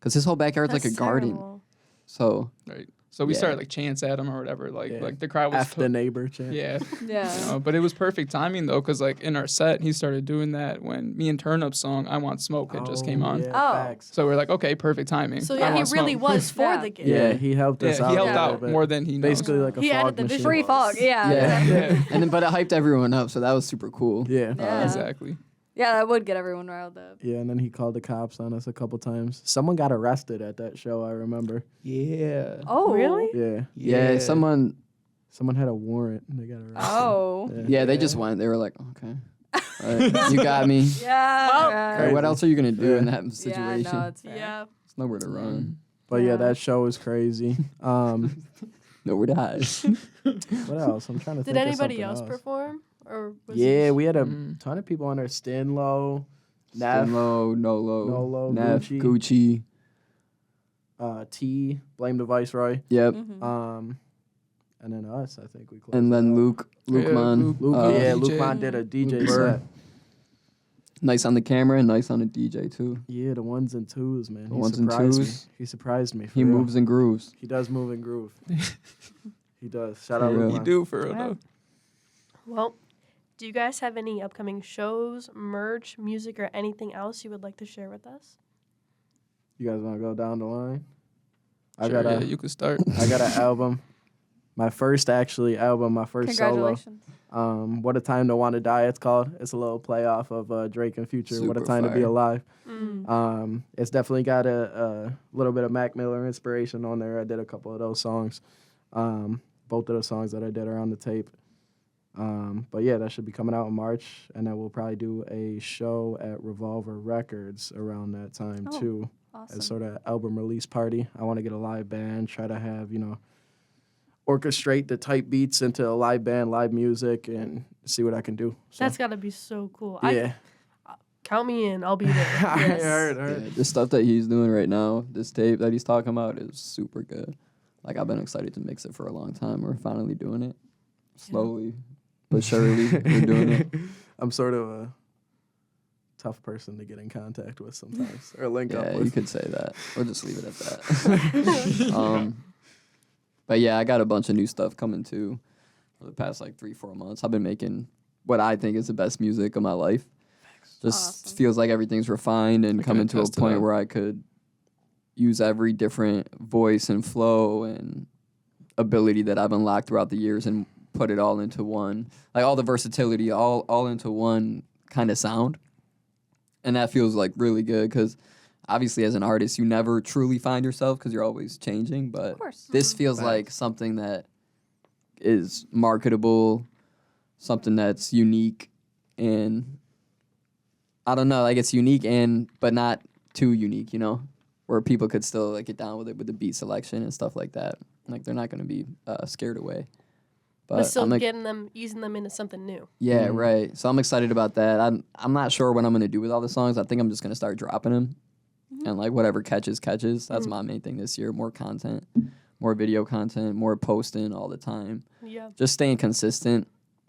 cause his whole backyard's like a That's garden. terrible. So Right. So we Yeah. started like chants at him or whatever. Like Yeah. like the crowd was F the neighbor chant. yeah. Yeah. But it was perfect timing though, because like in our set, he started doing that when me and Turnup's song "I Want Smoke" had just came on. Yeah, Oh. facts. So we're like, okay, perfect timing. So I yeah, he Want really Smoke. was for Yeah. the gig. Yeah, he helped us Yeah, out. he a helped little out bit. more than he knows. Basically like a He added fog the machine. visuals. Free fog. Yeah. yeah, Yeah. and then but it hyped everyone up. So that was super cool. Yeah. Yeah. Exactly. Yeah, that would get everyone riled up. Yeah, and then he called the cops on us a couple times. Someone got arrested at that show, I remember. Yeah. Oh. Really? Yeah. Yeah, someone. Someone had a warrant and they got arrested. Oh. Yeah, they just went. They were like, okay, all right, you got me. Yeah. Well, yeah. All right, what else are you gonna do in that Yeah, situation? no, it's fair. Yeah. There's nowhere to run, But yeah, Yeah. that show was crazy. nowhere to hide. What else? I'm trying to Did think anybody of else something perform? Or was Yeah, it we had a Mhm. ton of people on there. Stinlow, Neff, Stinlow, Nolo, Nolo, Neff, Gucci. Gucci. T, Blame the Viceroy. Yep. Mhm. And then us, I think we closed. And it then out. Luke Yeah, Man. Luke, DJ. Luke Mon did a DJ Luke Burr. set. Nice on the camera and nice on the DJ too. Yeah, the ones and twos, man. The He ones and surprised me. twos. He surprised me. For He real. moves and grooves. He does move and groove. He does. Shout out For real. Luke You Mon. do for real Yeah. though. Well, Do you guys have any upcoming shows, merch, music, or anything else you would like to share with us? You guys want to go down the line? Sure, you could start. I got an album. My first album, my first solo. Congratulations. What a Time to Want to Die, it's called. It's a little play off of Drake and Future, What a Super Time to Be fire. Alive. Mm. It's definitely got a little bit of Mac Miller inspiration on there. I did a couple of those songs. Both of the songs that I did are on the tape. But yeah, that should be coming out in March, and then we'll probably do a show at Revolver Records around that time too. Awesome. As sort of album release party. I want to get a live band, try to have, orchestrate the type beats into a live band, live music, and see what I can do. So, That's got to be so cool. yeah. Count me in. I'll be there. I Yes. heard. Yeah, the stuff that he's doing right now, this tape that he's talking about, is super good. Like, I've been excited to mix it for a long time. We're finally doing it. Slowly, but surely, we're doing it. I'm sort of a tough person to get in contact with sometimes, or link up Yeah, with. you could say that. We'll just leave it at that. But yeah, I got a bunch of new stuff coming too for the past 3-4 months. I've been making what I think is the best music of my life. Just Awesome. feels like everything's refined and I can coming to a attest to point that. where I could use every different voice and flow and ability that I've unlocked throughout the years and put it all into one, all the versatility, all into one kind of sound. And that feels really good because obviously as an artist, you never truly find yourself because you're always changing. But Of course. this feels like something that is marketable, something that's unique, and I don't know, it's unique but not too unique, where people could still get down with it with the beat selection and stuff like that. They're not going to be scared away. But still I'm easing them into something new. yeah, right. So I'm excited about that. I'm not sure what I'm gonna do with all the songs. I think I'm just gonna start dropping them, and whatever catches. That's my main thing this year. More content, more video content, more posting all the time. Yeah. Just staying consistent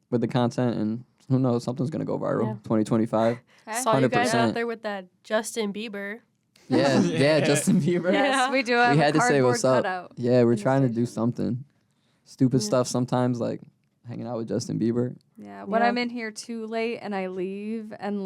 with the content, and who knows, something's gonna go viral. Yeah. 2025. Saw you guys 100%. out there with that Justin Bieber. Yeah, Justin Bieber. Yes, Yeah. we do have We a had to say cardboard what's up. cutout. Yeah, we're in the trying to do station. something. Stupid stuff sometimes, hanging out with Justin Bieber. Yeah, when Yeah. I'm in here too late and I leave and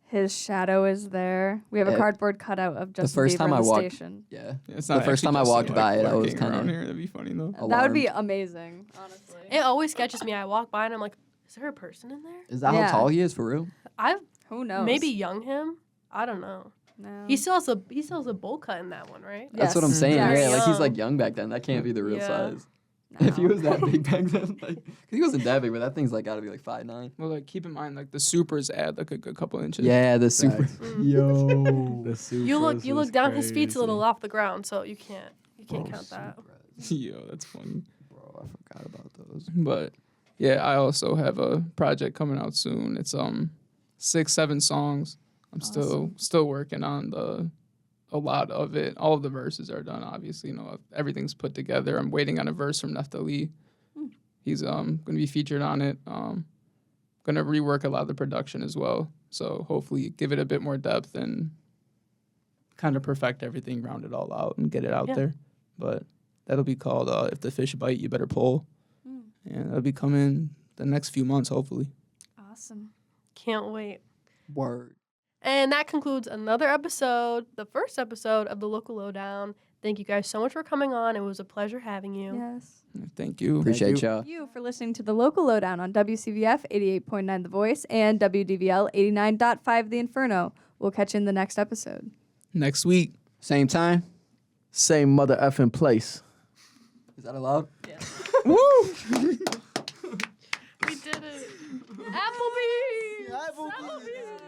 his shadow is there. We have a Yeah. cardboard cutout of Justin first Bieber time in I the walked- station. Yeah. It's The not first actually time I Justin, walked by it, I was lurking around kinda here. That'd be funny though. That would be Alarmed. amazing, honestly. It always catches me. I walk by and I'm like, is there a person in there? Is that Yeah. how tall he is for real? Who knows? Maybe young him. I don't know. No. He still has a bowl cut in that one, right? That's what I'm Yes. saying. Very Yeah, he's young. young back then. That can't be the real Yeah. size. No. If he was that big back then, cause he wasn't that big, but that thing's gotta be 5'9". Well, keep in mind the supers add a good couple inches. Yeah, the super. Facts. Yo. The You Supras look is down. His feet's a little crazy. off the ground, so you can't count that. Yo, that's funny. Bro, I forgot about those. But yeah, I also have a project coming out soon. It's 6-7 songs. I'm still working on a lot of it. All of the verses are done, obviously. Everything's put together. I'm waiting on a verse from Neftali. He's going to be featured on it. Going to rework a lot of the production as well. So hopefully give it a bit more depth and kind of perfect everything, round it all out, and get it out there. But that'll be called If the Fish Bite, You Better Pull. And that'll be coming the next few months, hopefully. Awesome. Can't wait. Word. And that concludes another episode, the first episode of the Local Lowdown. Thank you guys so much for coming on. It was a pleasure having you. Yes. Thank you. Appreciate y'all. Thank you for listening to the Local Lowdown on WCVF 88.9 The Voice and WDVL 89.5 The Inferno. We'll catch you in the next episode. Next week. Same time. Same mother effing place. Is that allowed? We did it. Applebee's! Applebee's!